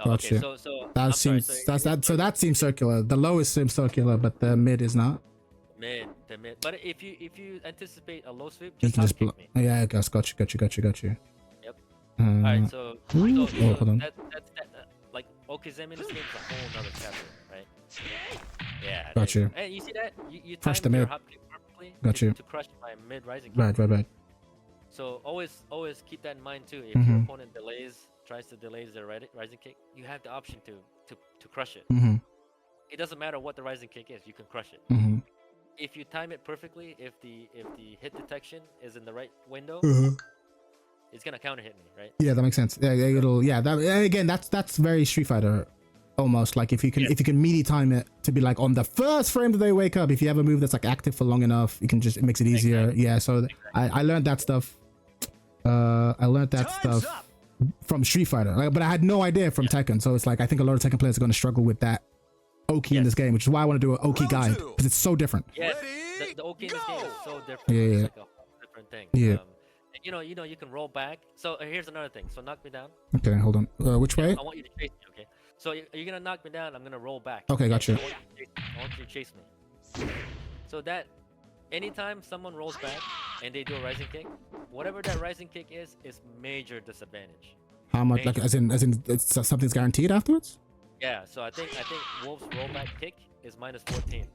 Gotcha. okay, so That I'm seems sorry, so that seems circular. The lowest seems circular, but the mid is not. the mid. But if you anticipate a low sweep, You just can just hop kick me. yeah, I guess. Got you. Yep. Uh, Alright, so hold on. that's like Okizeme in this game is a whole nother chapter, right? Yeah. Got there you. Hey, you see that? You Crush timed the your mid. hop kick perfectly Got to, you. to crush my mid rising kick. Right. So always keep that in mind too. If Mm-hmm. your opponent tries to delay their rising kick, you have the option to crush it. Mm-hmm. It doesn't matter what the rising kick is, you can crush it. Mm-hmm. If you time it perfectly, if the hit detection is in the right window, it's gonna counter hit me, right? Yeah, that makes sense. Yeah, it'll. Yeah, that again. That's very Street Fighter, almost like if you can melee time it to be like on the first frame that they wake up. If you have a move that's like active for long enough, you can just it makes it easier. Exactly. Yeah. So I learned that stuff. I learned that Time's stuff up. from Street Fighter, like, but I had no idea from Tekken. So it's like I think a lot of Tekken players are going to struggle with that Oki in this game, which is why I want to do an Oki Round guide two. because it's so different. Yes, Ready, the Oki in this game is so different. Yeah, It's yeah. like a whole different thing. Yeah. And you can roll back. So here's another thing. So knock me down. Okay, hold on. Which way? I want you to chase me, okay? So you're gonna knock me down. I'm gonna roll back. Okay, gotcha. I want you to chase me. So that anytime someone rolls back and they do a rising kick, whatever that rising kick is major disadvantage. How much? Like as in it's, something's guaranteed afterwards? Yeah. So I think Wolf's rollback kick is minus 14.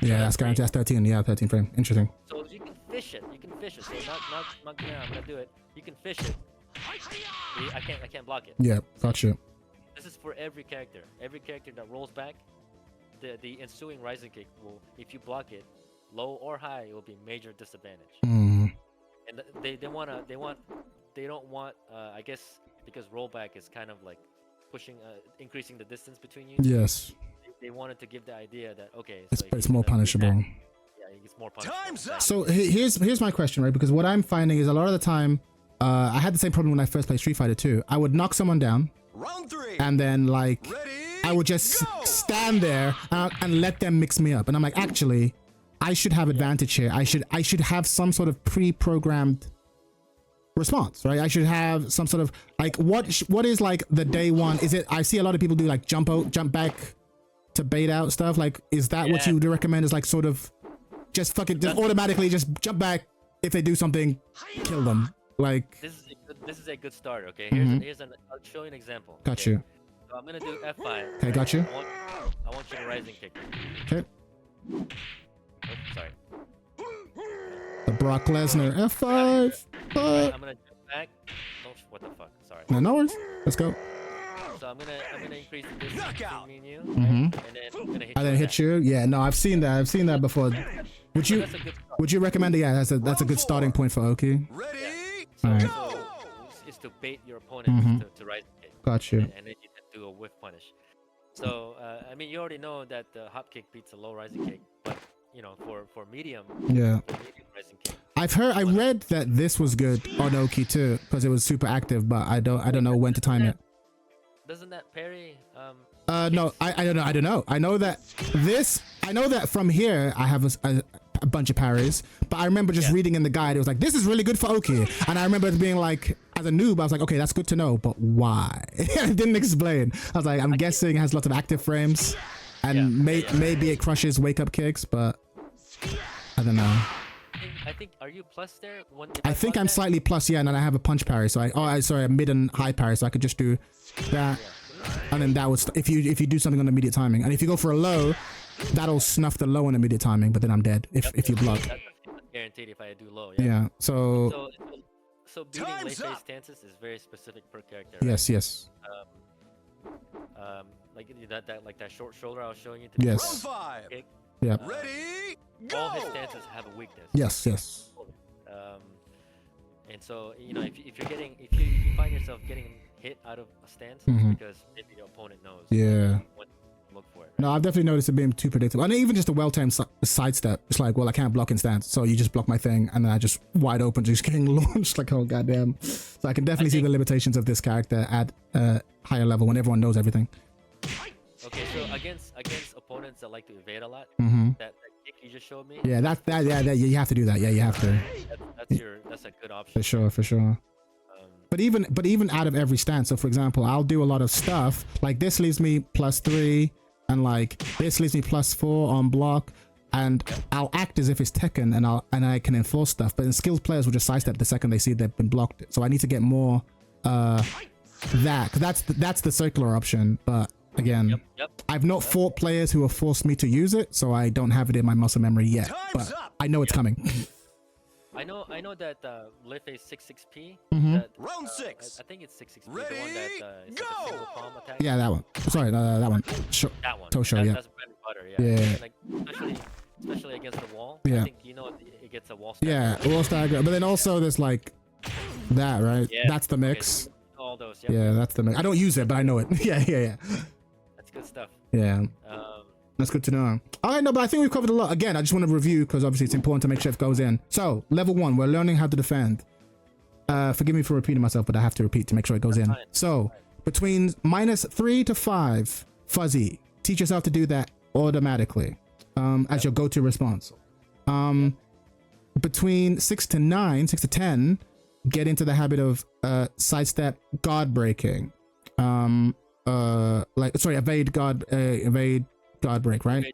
Yeah, that's guaranteed. That's 13. Yeah, 13 frame. Interesting. So you can fish it. So knock me down. I'm gonna do it. You can fish it. I can't block it. Yeah, got you. This is for every character. Every character that rolls back, the ensuing rising kick will, if you block it, low or high, it will be major disadvantage. Mm. And they don't want I guess because rollback is kind of like pushing increasing the distance between you. Yes. They wanted to give the idea that okay, It's, so if it's you're more gonna do punishable. that, yeah, it's more punishable. Time's up. So here's my question, right? Because what I'm finding is a lot of the time, I had the same problem when I first played Street Fighter 2. I would knock someone down, Round three. and then like Ready, I would just go. stand there and let them mix me up. And I'm like, actually, I should have advantage here. I should have some sort of pre-programmed response, right? I should have some sort of like what is like the day one? Is it? I see a lot of people do like jump back to bait out stuff. Like, is that what you would recommend? Is like sort of just fucking just automatically just jump back if they do something, kill them. Like This is a good start. Okay, Mhm. I'll show you an example. got okay? you. So I'm gonna do F5. Okay, got you. I want you to rising kick. Okay. Oh, sorry. The Brock Lesnar F5. I'm gonna jump back. Oh, what the fuck? Sorry. No worries. Let's go. So I'm gonna increase the distance Knockout. between me and you, Mhm. and then I'm gonna hit I you. then with hit that. you. Yeah, no, I've seen that before. Would So you that's a good start. would you recommend it? Yeah, that's a good starting point for Oki. Ready, So, Alright. go. is to bait your opponent Mhm. to rising kick. Got you. And then you can do a whiff punish. So I mean, you already know that the hop kick beats a low rising kick, but you know, for medium Yeah. rising kick. I read that this was good on Oki too because it was super active, but I don't know when to time it. Doesn't that parry? No, I don't know. I know that from here I have a bunch of parries, but I remember just reading in the guide, it was like, this is really good for Oki. And I remember it being like, as a noob, I was like, okay, that's good to know, but why? It didn't explain. I was like, I'm guessing it has lots of active frames and maybe it crushes wake up kicks, but I don't know. I think are you plus there? I think I'm slightly plus, yeah, and then I have a punch parry, so sorry, a mid and high parry, so I could just do that. And then that would, if you do something on immediate timing, and if you go for a low, that'll snuff the low on immediate timing, but then I'm dead if you block. That's guaranteed if I do low. Yeah. So So beating late Time's phase up. stances is very specific per character. yes. Like that short shoulder I was showing you. Yes. Round five. Kick. Yeah. Ready, All go. his stances have a weakness. Yes. and so if you find yourself getting hit out of a stance, it's because maybe the opponent knows what to look for. Right? No, I've definitely noticed it being too predictable. And even just a well-timed sidestep. It's like, well, I can't block in stance, so you just block my thing, and then I just wide open, just getting launched. Like, oh goddamn! So I can definitely see the limitations of this character at a higher level when everyone knows everything. Okay, so against opponents that like to evade a lot, that kick you just showed me. Yeah, you have to do that. Yeah, you have to. That's a good option. For sure. But even out of every stance, so for example, I'll do a lot of stuff like this leaves me +3, and like this leaves me +4 on block, and I'll act as if it's Tekken, and I can enforce stuff. But in skilled players will just sidestep the second they see they've been blocked. So I need to get more that, 'cause that's the circular option. But again, I've not fought players who have forced me to use it, so I don't have it in my muscle memory yet. But I know it's coming. I know that Life's 66P. Round 6. I think it's 66P. Ready, the one that is go! like a single palm attack. Yeah, that one. Sorry, that one. That one. Tosho, yeah. That's bread and butter. Yeah. Yeah. Like, especially against the wall. Yeah. I think it gets a wall stagger. Yeah, wall stagger. But then also there's like that, right? Yeah. That's the mix. Okay, all those. Yeah, that's the mix. I don't use it, but I know it. yeah. That's good stuff. Yeah. That's good to know. All right, no, but I think we've covered a lot. Again, I just want to review because obviously it's important to make sure it goes in. So, level 1, we're learning how to defend. Forgive me for repeating myself, but I have to repeat to make sure it goes in. Fine. So, between -3 to 5, fuzzy. Teach yourself to do that automatically as your go-to response. Between 6 to 9, 6 to 10, get into the habit of sidestep guard breaking. Evade guard break, right?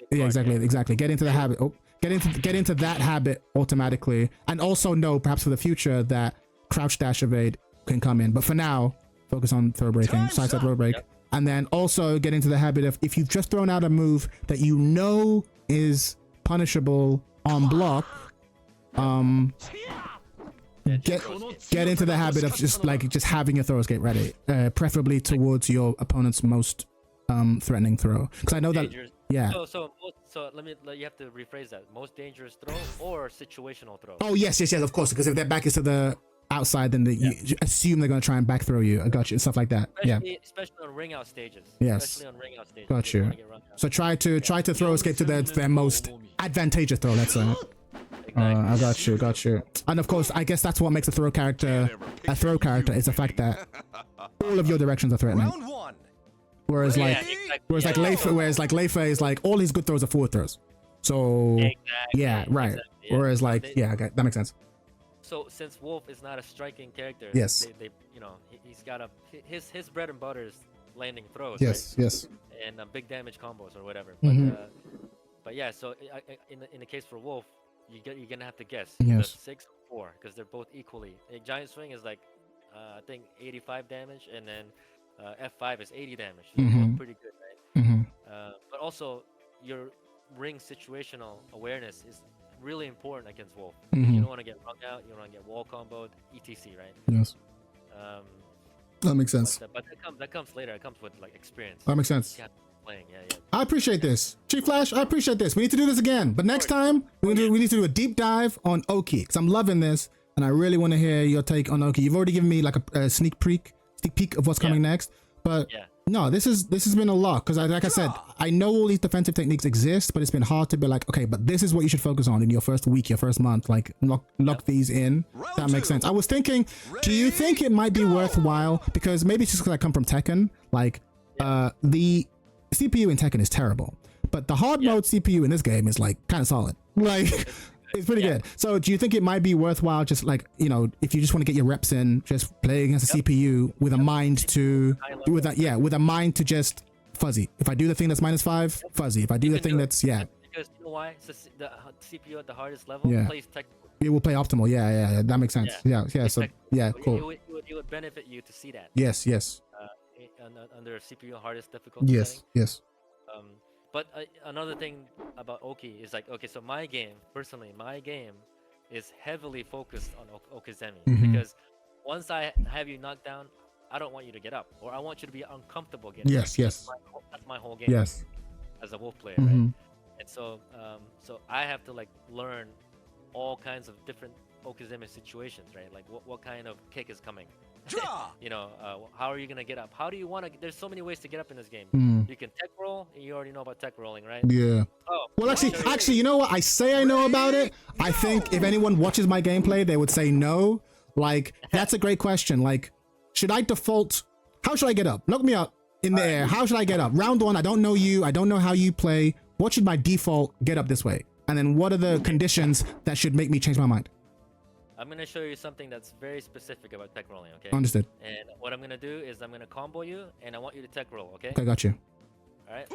Yeah, exactly. Get into the habit. Get into that habit automatically, and also know perhaps for the future that crouch dash evade can come in. But for now, focus on throw breaking, sidestep throw break, and then also get into the habit of if you've just thrown out a move that you know is punishable on block, get into the habit of just having your throw escape ready, preferably towards your opponent's most threatening throw, because I know that so you have to rephrase that. Most dangerous throw or situational throw. Oh yes, of course, because if their back is to the outside, then you assume they're going to try and back throw you. I got you, stuff like that. Especially on ring out stages. Yes, especially on ring out stages. Got you. So try to throw escape to their most advantageous throw, let's say. I got you. And of course, I guess that's what makes a throw character is the fact that all of your directions are threatening. Round 1. Whereas Leife is like all his good throws are forward throws. So right. Exactly, Whereas okay, that makes sense. So since Wolf is not a striking character, yes, he's got his bread and butter is landing throws. Yes, right? yes. And big damage combos or whatever. But yeah, so in the case for Wolf, you're gonna have to guess. Yes. 6 or 4 because they're both equally. A giant swing is like I think 85 damage, and then F5 is 80 damage. So they're both pretty good, right? But also your ring situational awareness is really important against Wolf. You don't want to get rung out. You don't want to get wall comboed, etc. Right? Yes. That makes sense. But that comes later. It comes with like experience. That makes sense. Playing. Yeah. I appreciate this, Chief Flash. I appreciate this. We need to do this again, but next time we need to do a deep dive on Oki, because I'm loving this, and I really want to hear your take on Oki. You've already given me like a sneak peek of what's coming next, but no, this has been a lot, because like I said, I know all these defensive techniques exist, but it's been hard to be like, okay, but this is what you should focus on in your first week, your first month, like lock these in. That makes sense. I was thinking, do you think it might be worthwhile, because maybe it's just because I come from Tekken, like the CPU in Tekken is terrible, but the hard mode CPU in this game is like kind of solid, like it's pretty good. So do you think it might be worthwhile, just like, if you just want to get your reps in, just play against a CPU with a mind to with a mind to just fuzzy? If I do the thing that's -5, fuzzy. If I do the thing that's because you know why? So the CPU at the hardest level plays technical. It will play optimal. Yeah, that makes sense. Yeah. So cool. It would benefit you to see that. Yes. Under CPU hardest difficulty. Yes. But another thing about Oki is like, okay, so my game is heavily focused on Okizemi, because once I have you knocked down, I don't want you to get up, or I want you to be uncomfortable getting up. Yes. That's my whole game. Yes. As a Wolf player, right? And so I have to like learn all kinds of different Okizeme situations, right? Like what kind of kick is coming. Draw. You know, how are you gonna get up? How do you want to? There's so many ways to get up in this game. Mm. You can tech roll. You already know about tech rolling, right? Yeah. Oh, Well, let me show you. actually, you know what? I say I know about it. I think if anyone watches my gameplay, they would say no. Like, that's a great question. Like, should I default? How should I get up? Look me up in the air. How should I get up? Round one, I don't know you. I don't know how you play. What should my default get up this way? And then what are the conditions that should make me change my mind? I'm gonna show you something that's very specific about tech rolling, okay? Understood. And what I'm gonna do is I'm gonna combo you, and I want you to tech roll, okay? Okay, got you. All right.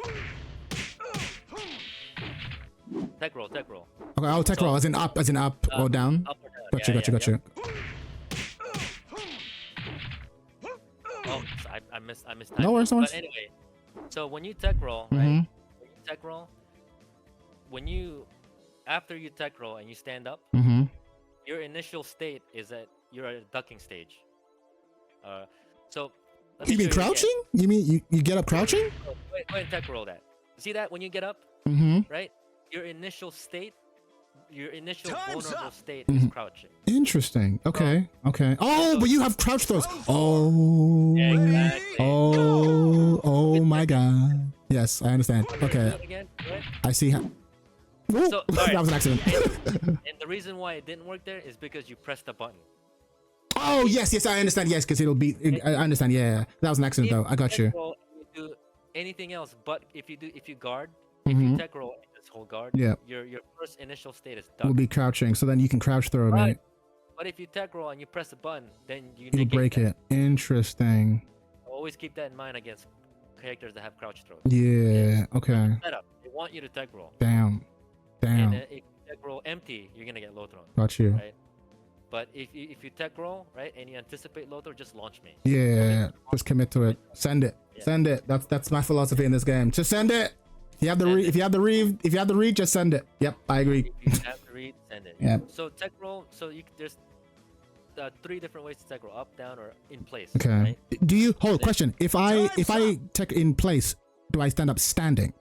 Tech roll, tech roll. Okay, oh, tech roll, as in up or down? Up or down. Got you, Yeah, got you, got yeah. you. Oh, so I missed. No worries, no worries. But anyway, so when you tech roll, right? Mhm. When you tech roll, after you tech roll and you stand up, Mm-hmm. your initial state is that you're at a ducking stage. So. let You me mean show again. crouching? You mean you get up crouching? Oh, go ahead and tech roll that. See that when you get up, Mm-hmm. right? Your initial state, your initial Time's vulnerable up. state Mhm. is crouching. Interesting. Okay. Okay. Oh, but you have crouch throws. Oh. Exactly. Oh my God. Yes, I understand. Do Okay. it again. Go ahead. I see how. Whoa, So, that alright. was an accident. And the reason why it didn't work there is because you pressed the button. Oh, yes, I understand. Yes, because it'll be. I understand. Yeah. That was an accident, though. I got Tech you. roll, you do anything else, but if you guard, Mhm. if you tech roll and just hold guard, Yeah. your first initial state is We'll duck. be crouching, so then you can crouch throw me. But if you tech roll and you press a button, then you You'll negate break that. it. Interesting. Always keep that in mind against characters that have crouch throws. Yeah. Okay. Setup. They want you to tech roll. Damn. And Damn. if you tech roll empty, you're gonna get low thrown. Got you. Right? But if you tech roll, right, and you anticipate low throw, just launch me. Yeah. Just commit to it. Send it. Yeah. Send it. That's my philosophy in this game. Just send it. If you have the Send read, it. if you have the read, just send it. Yep, I agree. If you have to read, send it. Yeah. So tech roll. So there's 3 different ways to tech roll: up, down, or in place. Okay. Right? Do you hold question? If I Time's take in place, do I stand up standing?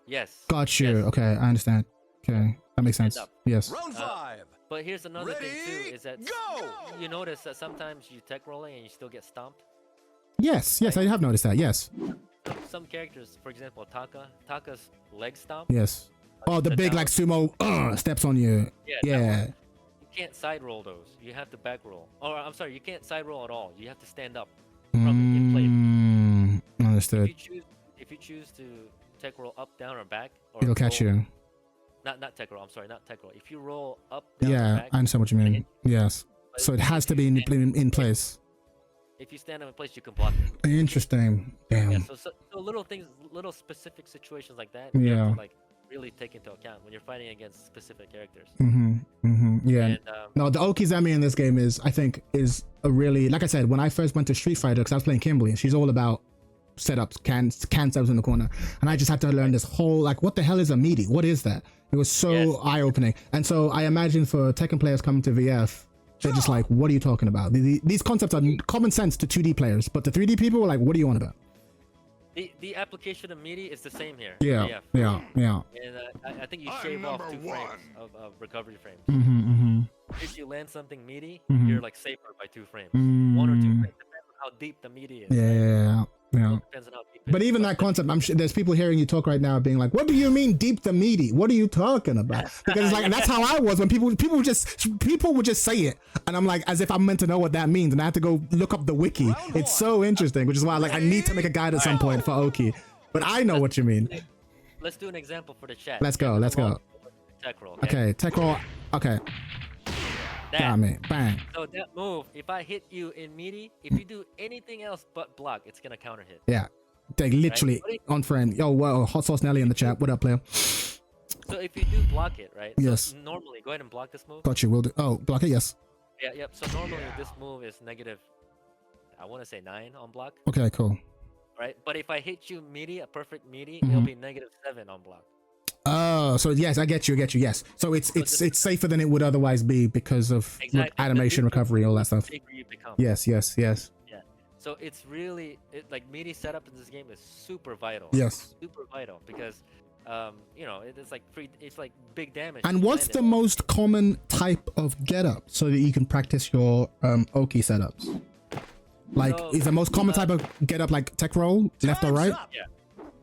Yes. Got you. Yes. Okay, I understand. Okay, that makes Stand sense. up. Yes. Round 5. But here's another thing too: Ready, is that go! you notice that sometimes you tech rolling and you still get stomped. Yes. I have noticed that. Yes. Some characters, for example, Taka's leg stomp. Yes. Oh, the the big down- like sumo steps on you. Yeah. that Yeah. one. You can't side roll those. You have to back roll. Or I'm sorry, you can't side roll at all. You have to stand up from in place. Understood. If you choose to tech roll up, down, or back, or It'll catch roll- you. Not tech roll. I'm sorry, not tech roll. If you roll up, down, or Yeah, back, I understand what you mean. Yes. but So it if has to you be stand- in place. If you stand up in place, you can block it. Interesting. Yeah. Damn. So little things, little specific situations like that. You Yeah. have to like really take into account when you're fighting against specific characters. Yeah. And No, the Okizeme in this game is, I think, is a really, like I said, when I first went to Street Fighter, because I was playing Kimberly, and she's all about setups, can setups in the corner, and I just had to learn this whole, like, what the hell is a meaty? What is that? It was so Yes. eye-opening. And so I imagine for Tekken players coming to VF, they're just like, what are you talking about? These concepts are common sense to 2D players, but the 3D people were like, what are you on about? the application of meaty is the same here. Yeah. And I think you I'm shave off number 2 frames one. of recovery frames. Mm-hmm. If you land something meaty, Mhm. you're like safer by 2 frames. 1 or 2 frames depends on how deep the meaty is. Yeah. Depends on how deep it But is. even that concept, I'm sure there's people hearing you talk right now being like, what do you mean deep the meaty? What are you talking about? Because it's like, and that's how I was when people would just say it. And I'm like, as if I'm meant to know what that means. And I have to go look up the wiki. Round It's one. so interesting, which is why like I need to make a guide at some point for Oki. But I know what you mean. Let's do an example for the chat. Let's go, let's go. Tech roll. Okay, tech roll. Okay, That. got me. Bang. So that move, if I hit you in meaty, if you do anything else but block, it's gonna counter hit. Yeah. They literally Right. on friend. Yo, well, Hot Sauce Nelly in the chat. What up, player? So if you do block it, right? Yes. So normally, go ahead and block this move. Got you. Will do. Oh, block it. Yes. Yeah, yep. So normally this move is negative, I want to say 9 on block, Okay, cool. right? But if I hit you meaty, a perfect meaty, Mm-hmm. it'll be negative 7 on block. Oh, so yes, I get you. Yes. So it's safer than it would otherwise be because of Exactly. animation, The recovery, all that stuff. safer you become. Yes. So it's really like meaty setup in this game is super vital. Yes. Super vital because you know, it's like free. It's like big damage. And what's the most common type of get up so that you can practice your Oki setups? Like, So, is the most common type of get up like tech roll, left or Time's right? up. Yeah.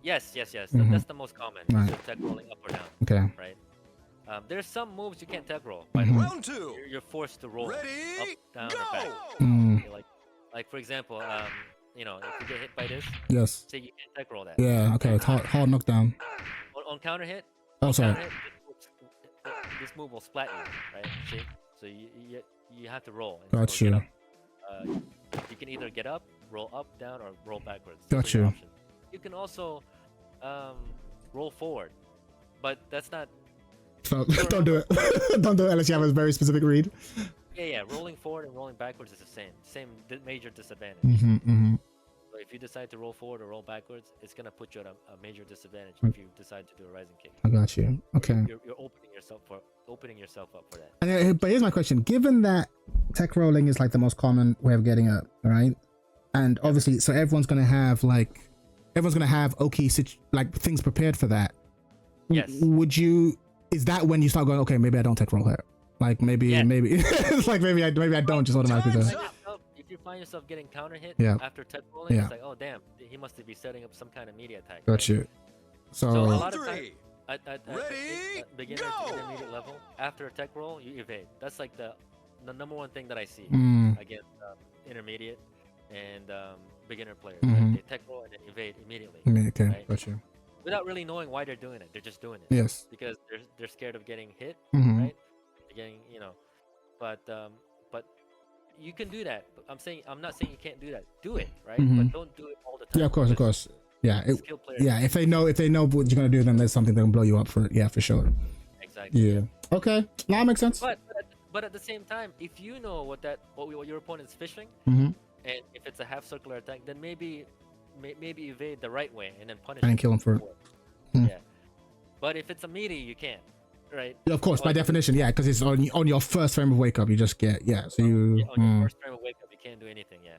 Yes. Mhm. That's the most common. Right. So tech rolling up or down. Okay. Right. There's some moves you can't tech roll. By Mm-hmm. the way. Round 2. You're forced to roll Ready, up, down, go. or back. Mm, Okay, like for example, you know, if you get hit by this, yes. say you can't tech roll that. Yeah. Okay. It's hard knockdown. On counter hit. Oh, sorry. Counter hit, this move will splat you, right? See? So you have to roll. And Got so get you. up. You can either get up, roll up, down, or roll backwards. Got Those are your you. options. You can also roll forward, but that's not. So don't do it. Don't do it unless you have a very specific read. Yeah. Rolling forward and rolling backwards is the same major disadvantage. Mm-hmm, mm-hmm. So if you decide to roll forward or roll backwards, it's gonna put you at a major disadvantage Mm. if you decide to do a rising kick. I got you. Okay. You're opening yourself up for that. And, but here's my question: given that tech rolling is like the most common way of getting up, right? And obviously, so everyone's gonna have Oki like things prepared for that. Yes. Would you? Is that when you start going? Okay, maybe I don't tech roll here. Like maybe it's like maybe I don't just automatically do Time's it. up. If you find yourself getting counter hit Yeah. after tech rolling, Yeah. it's like, oh damn, he must be setting up some kind of media attack. Got right? you. So a So lot of 3. times, at Ready, beginner go. to intermediate level, after a tech roll, you evade. That's like the number one thing that I see against intermediate and beginner players. Mhm. Right? They tech roll and then evade immediately, okay, Right. got you. without really knowing why they're doing it. They're just doing it Yes. because they're scared of getting hit, Mhm. right? They're getting, you know, but you can do that. But I'm not saying you can't do that. Do it, right? Mhm. But don't do it all the time. Yeah, of course, of because course. Yeah, skilled players. yeah. If they know what you're gonna do, then there's something that can blow you up for it. Yeah, for sure. Exactly. Yeah. Okay. Now that makes sense. But at the same time, if you know what your opponent's fishing, Mm-hmm. and if it's a half circular attack, then maybe evade the right way and then punish. And him kill him for it. Hmm. Yeah. But if it's a meaty, you can't, right? Yeah, of course, by Well, definition, yeah, because it's on your first frame of wake up, you just get So you. Yeah, on your first frame of wake up, you can't do anything. Yeah.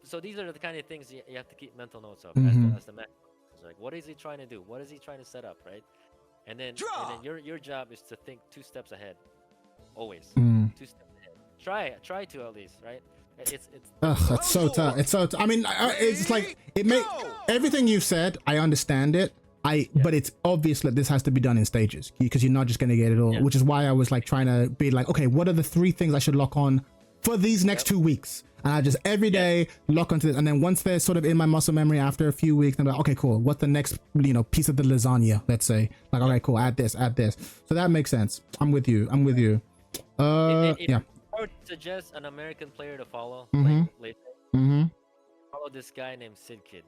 So these are the kind of things you have to keep mental notes of Mhm. as the match. It's like, what is he trying to do? What is he trying to set up, right? And then Draw. your job is to think 2 steps ahead, always. Mm. 2 steps ahead. Try to at least, right? It's Ugh, that's so tough. It's so. I mean, it's like it make everything you've said. I understand it. But it's obvious that this has to be done in stages because you're not just gonna get it all. Yeah. Which is why I was like trying to be like, okay, what are the 3 things I should lock on for these next 2 weeks? And I just every day lock onto this, and then once they're sort of in my muscle memory after a few weeks, I'm like, okay, cool. What's the next, piece of the lasagna? Let's say, like, okay, cool. Add this. So that makes sense. I'm with you. Yeah. I would suggest an American player to follow, Mhm. like Mm-hmm. follow this guy named Sid Kid.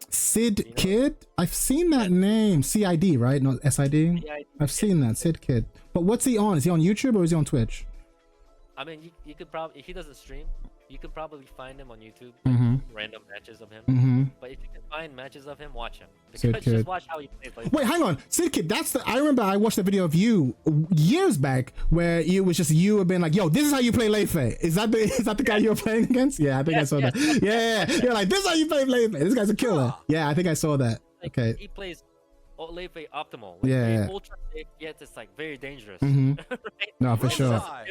Sid You know? Kid? I've seen that name. CID, right? Not SID? I've seen that. Sid Kid. But what's he on? Is he on YouTube or is he on Twitch? I mean, you could probably, if he doesn't stream, you could probably find him on YouTube, Mm-hmm. random matches of him. Mm-hmm. But if you can find matches of him, watch him. Sid Because Kid. just watch how he plays. Like, Wait, hang on. Sid Kid, I remember I watched a video of you years back where it was just you being like, yo, this is how you play Leife. Is that the guy you were playing against? Yeah, I think I saw that. Yeah. You're like, this is how you play Leife. This guy's a killer. Yeah, I think I saw that. like, Okay. he plays Leife optimal. Like, Yeah. Ultra safe, yet it's like very dangerous. Mhm. Right? No, for Well sure. done.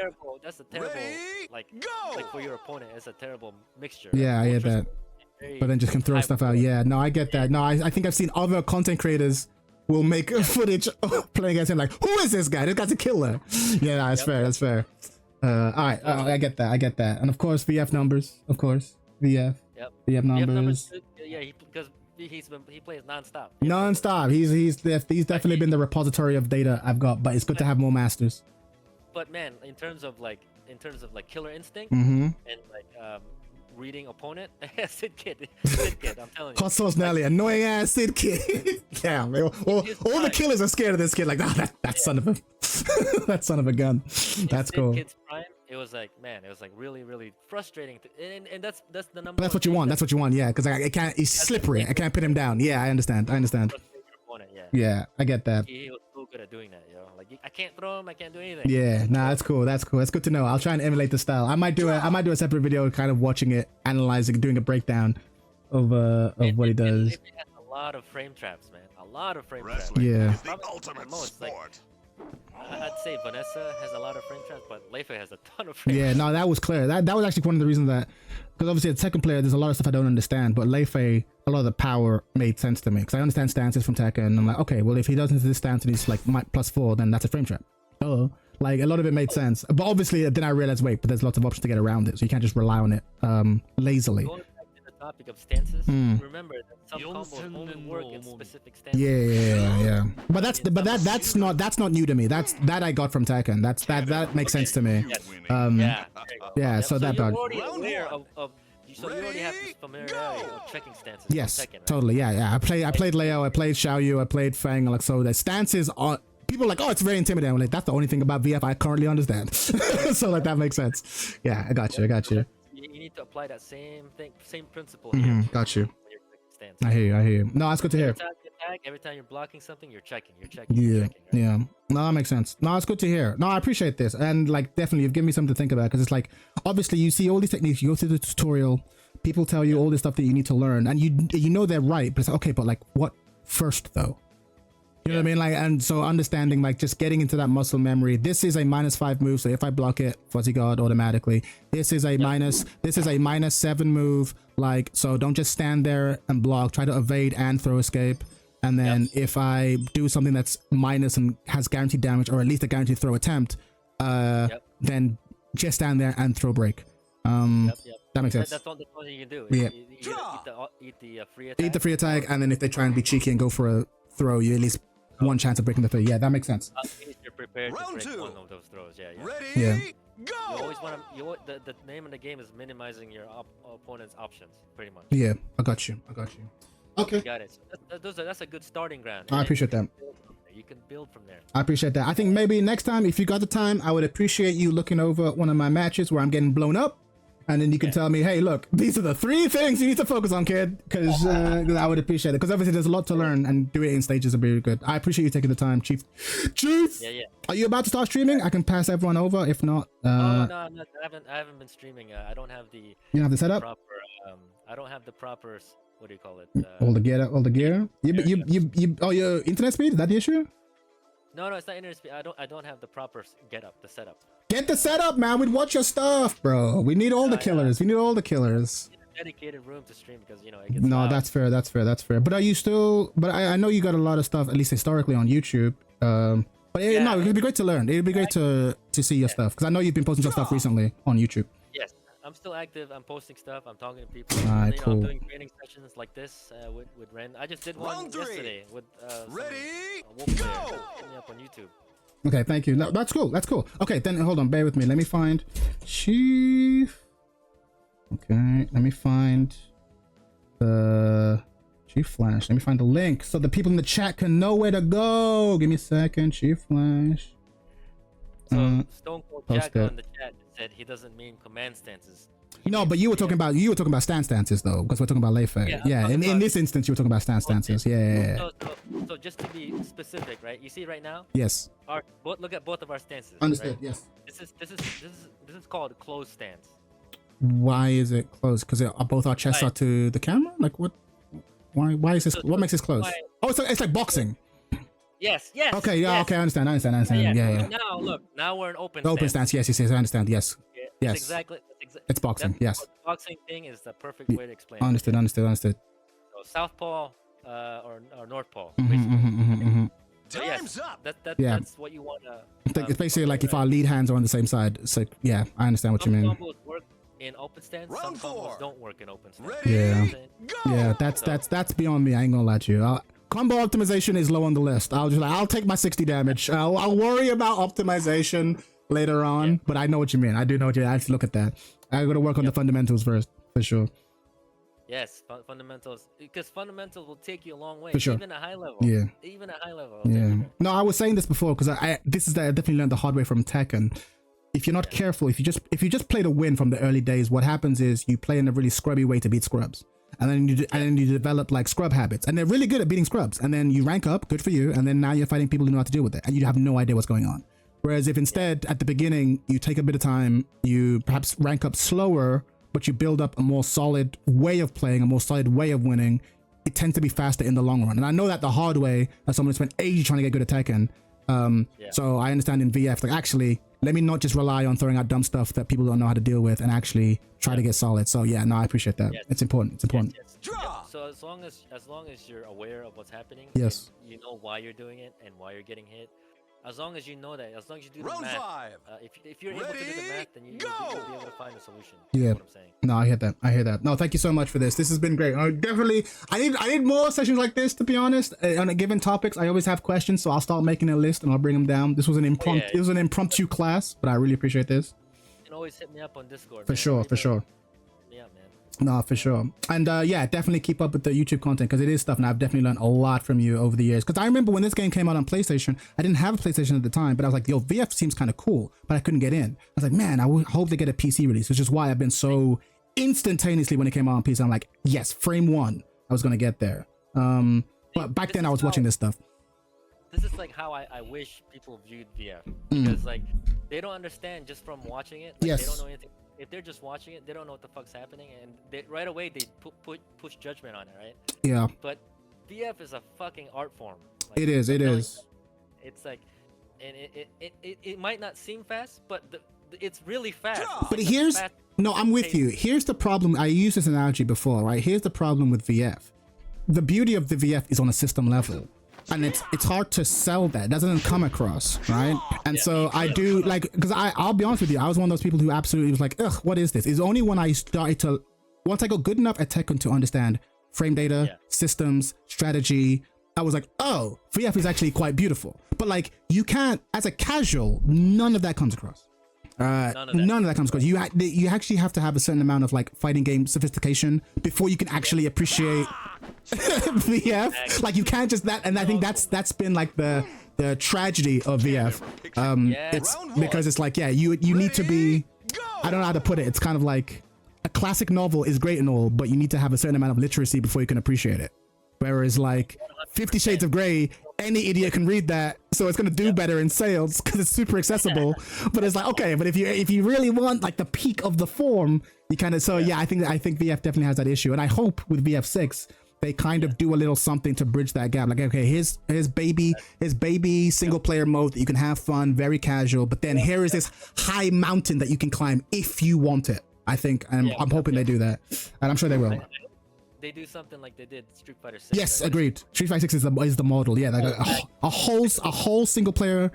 That's a terrible, Ready, like go. for your opponent, it's a terrible mixture. Yeah, I hear Ultra's that. very But then just can throw high stuff out. volume. Yeah, no, I get that. No, I think I've seen other content creators will make footage playing against him like, who is this guy? This guy's a killer. Yeah, no, that's fair. That's fair. All right, I get that. And of course, VF numbers. Of course, VF. Yep. VF You have numbers. numbers too? Yeah, because he plays nonstop. Non-stop. He's definitely been the repository of data I've got, but it's good to have more masters. But man, in terms of like killer instinct Mm-hmm. and like reading opponent, Sid Kid, I'm telling you. Hot sauce Nelly, annoying ass Sid Kid. Damn, all the killers are scared of this kid. Like, that son of a that son of a gun. That's Sid cool. Kid's prime, it was like really, really frustrating. And that's the number. But that's what you want. That's what you want. Yeah, because I can't. He's slippery. I can't pin him down. Yeah, I understand. Frustrate your opponent, yeah. Yeah, I get that. He was so good at doing that, yo. Like I can't throw him. I can't do anything. Yeah, nah, that's cool. That's good to know. I'll try and emulate the style. I might do a separate video, kind of watching it, analyzing, doing a breakdown of what he does. It has a lot of frame traps, man. A lot of frame traps. Wrestling Yeah. is the Probably ultimate most, like, sport. I'd say Vanessa has a lot of frame traps, but Leifei has a ton of frame Yeah, traps. no, that was clear. That was actually one of the reasons that, because obviously as second player, there's a lot of stuff I don't understand, but Leifei, a lot of the power made sense to me because I understand stances from Tekken, and I'm like, okay, well, if he doesn't do this stance and he's like +4, then that's a frame trap. Like a lot of it made sense, but obviously then I realized, wait, but there's lots of options to get around it, so you can't just rely on it lazily. Going back to the topic of stances, remember that some combos only work in specific stances. Yeah. But that's not new to me. That I got from Tekken. That makes sense to me. Yeah, there you go. Yeah, so that you're bad. already aware of so you already have this familiarity of checking stances. from Yes, Tekken, right? totally. Yeah. I played Leo, I played Xiaoyu, I played Fang. Like, so the stances are. People are like, oh, it's very intimidating. I'm like, that's the only thing about VF I currently understand. So like that makes sense. Yeah, I got you. You need to apply that same principle here. Got you. when you're checking stances. I hear you. No, that's good to hear. Every time you attack, every time you're blocking something, you're checking. Yeah, You're checking, right? yeah. No, that makes sense. No, it's good to hear. No, I appreciate this. And like, definitely, you've given me something to think about because it's like, obviously, you see all these techniques, you go through the tutorial, people tell you all this stuff that you need to learn, and you know they're right, but it's like, okay, but like, what first though? You know what I mean? Like, and so understanding, like, just getting into that muscle memory. This is a -5 move, so if I block it, Fuzzy God automatically. This is a -7 move, like, so don't just stand there and block. Try to evade and throw escape. And then if I do something that's minus and has guaranteed damage, or at least a guaranteed throw attempt, then just stand there and throw break. That makes sense. That's all you can do. Yeah. Eat the free attack. Eat the free attack, and then if they try and be cheeky and go for a throw, you at least one chance of breaking the throw. Yeah, that makes sense. At least you're prepared to break 2. one of those throws. Yeah. Ready? Yeah. You Go! always want to. The name of the game is minimizing your opponent's options, pretty much. Yeah, I got you. Okay. You got it. So that's a good starting ground. I appreciate that. You can build from there. I appreciate that. I think maybe next time, if you got the time, I would appreciate you looking over one of my matches where I'm getting blown up. And then you can tell me, hey, look, these are the 3 things you need to focus on, kid. Because I would appreciate it. Because obviously there's a lot to learn, and doing it in stages would be really good. I appreciate you taking the time, Chief. Yeah. Are you about to start streaming? I can pass everyone over. If not, No, I'm not. I haven't been streaming. I don't have the. You have the setup. Proper. I don't have the proper. What do you call it? All the gear. Oh, your internet speed? Is that the issue? No, it's not internet speed. I don't have the proper the setup. Get the setup, man. We'd watch your stuff, bro. We need all the killers. We need all the killers. Dedicated room to stream because it gets No, loud. that's fair. But are you still? But I know you got a lot of stuff, at least historically, on YouTube. But no, it'd be great to learn. It'd be great to see your stuff because I know you've been posting some stuff recently on YouTube. Yes, I'm still active. I'm posting stuff. I'm talking to people. Alright, cool. I'm doing training sessions like this with Ren. I just did one Round 3. yesterday with Ready? Wolf player. Go! Hit me up on YouTube. Okay, thank you. No, that's cool. Okay, then hold on, bear with me. Let me find Chief. Okay, let me find the Chief Flash. Let me find the link so the people in the chat can know where to go. Give me a second, Chief Flash. So Stone Cold post Jack it. on the chat said he doesn't mean command stances. No, but you were talking about stances though, because we're talking about Leifei. Yeah, in this instance, you were talking about stances. Yeah. So just to be specific, right? You see right now, Yes. look at both of our stances. Understood. Right? Yes. This is called a closed stance. Why is it closed? Because both our chests are to the camera. Like what? Why is this? What makes this closed? Oh, it's like boxing. Yes. Okay. Yeah. Yes. Okay. I understand. Yeah. Now we're in open Open stance. Yes. I understand. Yes. Yeah, Yes. It's boxing, yes. Boxing thing is the perfect way to explain. Understood. So southpaw or northpaw. So yes, Time's up. That's what you want to. It's basically like if our lead hands are on the same side. It's like, yeah, I understand what you mean. Some combos work in open stance. Round Some combos 4. don't work in open stance. Ready? Yeah. Go! Yeah, that's beyond me. I ain't gonna lie to you. Combo optimization is low on the list. I'll take my 60 damage. I'll worry about optimization later on, but I know what you mean. I do know what you mean. I have to look at that. I gotta work on the fundamentals first, for sure. Yes, fundamentals, because fundamentals will take you a long way. For sure. Even at high level. Yeah. Even at high level. Yeah. No, I was saying this before because I definitely learned the hard way from Tekken. If you're not careful, if you just play to win from the early days, what happens is you play in a really scrubby way to beat scrubs. And then you develop like scrub habits, and they're really good at beating scrubs. And then you rank up, good for you. And then now you're fighting people who know how to deal with it, and you have no idea what's going on. Whereas if instead at the beginning you take a bit of time, you perhaps rank up slower, but you build up a more solid way of playing, a more solid way of winning, it tends to be faster in the long run. And I know that the hard way, as someone who spent ages trying to get good at Tekken. So I understand in VF, like, actually, let me not just rely on throwing out dumb stuff that people don't know how to deal with and actually try to get solid. So yeah, no, I appreciate that. It's important. It's important. Yep. So as long as you're aware of what's happening, yes, you know why you're doing it and why you're getting hit. As long as you know that, as long as you do Round the math, 5. If you're able to do the math, then you'll be able to find a solution. Yeah. What I'm saying. No, I hear that. I hear that. No, thank you so much for this. This has been great. I need more sessions like this, to be honest. On a given topics, I always have questions, so I'll start making a list and I'll bring them down. This was an impromptu. It was an impromptu class, but I really appreciate this. You can always hit me up on Discord. For sure. For sure. Yeah, man. No, for sure. And yeah, definitely keep up with the YouTube content because it is stuff, and I've definitely learned a lot from you over the years. Because I remember when this game came out on PlayStation, I didn't have a PlayStation at the time, but I was like, yo, VF seems kind of cool, but I couldn't get in. I was like, man, I hope they get a PC release, which is why I've been so instantaneously when it came out on PC. I'm like, yes, frame 1, I was gonna get there. But back then I was watching this stuff. This is like how I wish people viewed VF, because like they don't understand just from watching it. Like, yes. They don't know anything. If they're just watching it, they don't know what the fuck's happening, and right away they push judgment on it, right? Yeah. But VF is a fucking art form. Like, it is. It is. It's like, and it might not seem fast, but it's really fast. But here's no, I'm with you. Here's the problem. I used this analogy before, right? Here's the problem with VF. The beauty of the VF is on a system level. And it's hard to sell that. It doesn't come across, right? And so I do, like, because I'll be honest with you, I was one of those people who absolutely was like, ugh, what is this? It's only when I started to, once I got good enough at Tekken to understand frame data, systems, strategy, I was like, oh, VF is actually quite beautiful. But like, you can't, as a casual, none of that comes across. None of that comes across. You actually have to have a certain amount of like fighting game sophistication before you can actually appreciate VF. Like you can't just that, and I think that's been like the tragedy of VF. It's because it's like, yeah, you need to be, I don't know how to put it. It's kind of like a classic novel is great and all, but you need to have a certain amount of literacy before you can appreciate it. Whereas like 50 Shades of Grey, any idiot can read that, so it's gonna do better in sales because it's super accessible. But it's like, okay, but if you really want like the peak of the form, you kind of, so yeah, I think VF definitely has that issue, and I hope with VF6 they kind of do a little something to bridge that gap. Like, okay, here's baby single player mode that you can have fun, very casual, but then here is this high mountain that you can climb if you want it. I think, and I'm hoping they do that, and I'm sure they will. They do something like they did Street Fighter 6. Yes, agreed. Street Fighter 6 is the model. Yeah, like a whole single player,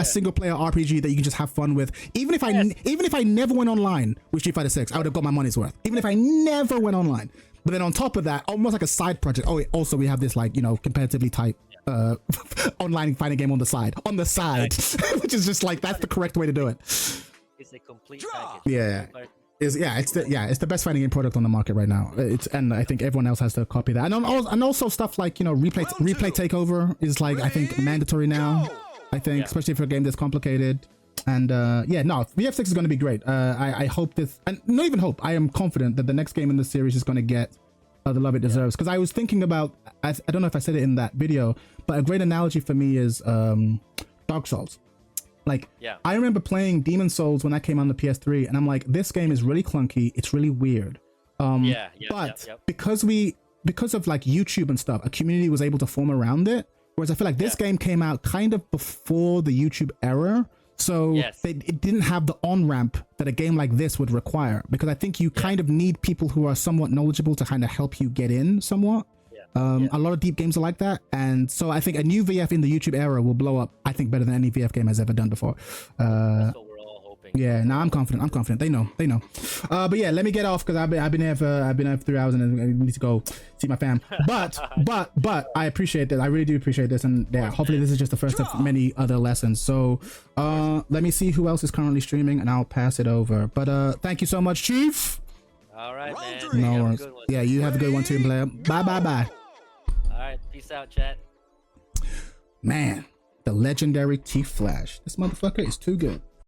single player RPG that you can just have fun with. Even if I never went online with Street Fighter 6, I would have got my money's worth. Even if I never went online. But then on top of that, almost like a side project. Oh, also we have this like, you know, competitively type online fighting game on the side, which is just like, that's the correct way to do it. It's a complete package. Yeah. It's the best fighting game product on the market right now. And I think everyone else has to copy that. And also stuff like, you know, replay takeover is like, I think mandatory now. I think, especially for a game that's complicated. And yeah, no, VF6 is going to be great. I hope this, and not even hope, I am confident that the next game in the series is going to get the love it deserves. Because I was thinking about, I don't know if I said it in that video, but a great analogy for me is Dark Souls. Like, I remember playing Demon Souls when that came on the PS3, and I'm like, this game is really clunky, it's really weird. But because of like YouTube and stuff, a community was able to form around it. Whereas I feel like this game came out kind of before the YouTube era. So it didn't have the on-ramp that a game like this would require, because I think you kind of need people who are somewhat knowledgeable to kind of help you get in somewhat. A lot of deep games are like that, and so I think a new VF in the YouTube era will blow up, I think, better than any VF game has ever done before. That's what we're all hoping. Yeah, no, I'm confident. They know. But yeah, let me get off because I've been here for 3 hours and I need to go see my fam. But I appreciate that. I really do appreciate this, and yeah, hopefully this is just the first of many other lessons. So let me see who else is currently streaming, and I'll pass it over. But thank you so much, Chief. All right, man. No worries. Yeah, you have a good one too, Blair. Bye. All right, peace out, chat. Man, the legendary Chief Flash. This motherfucker is too good.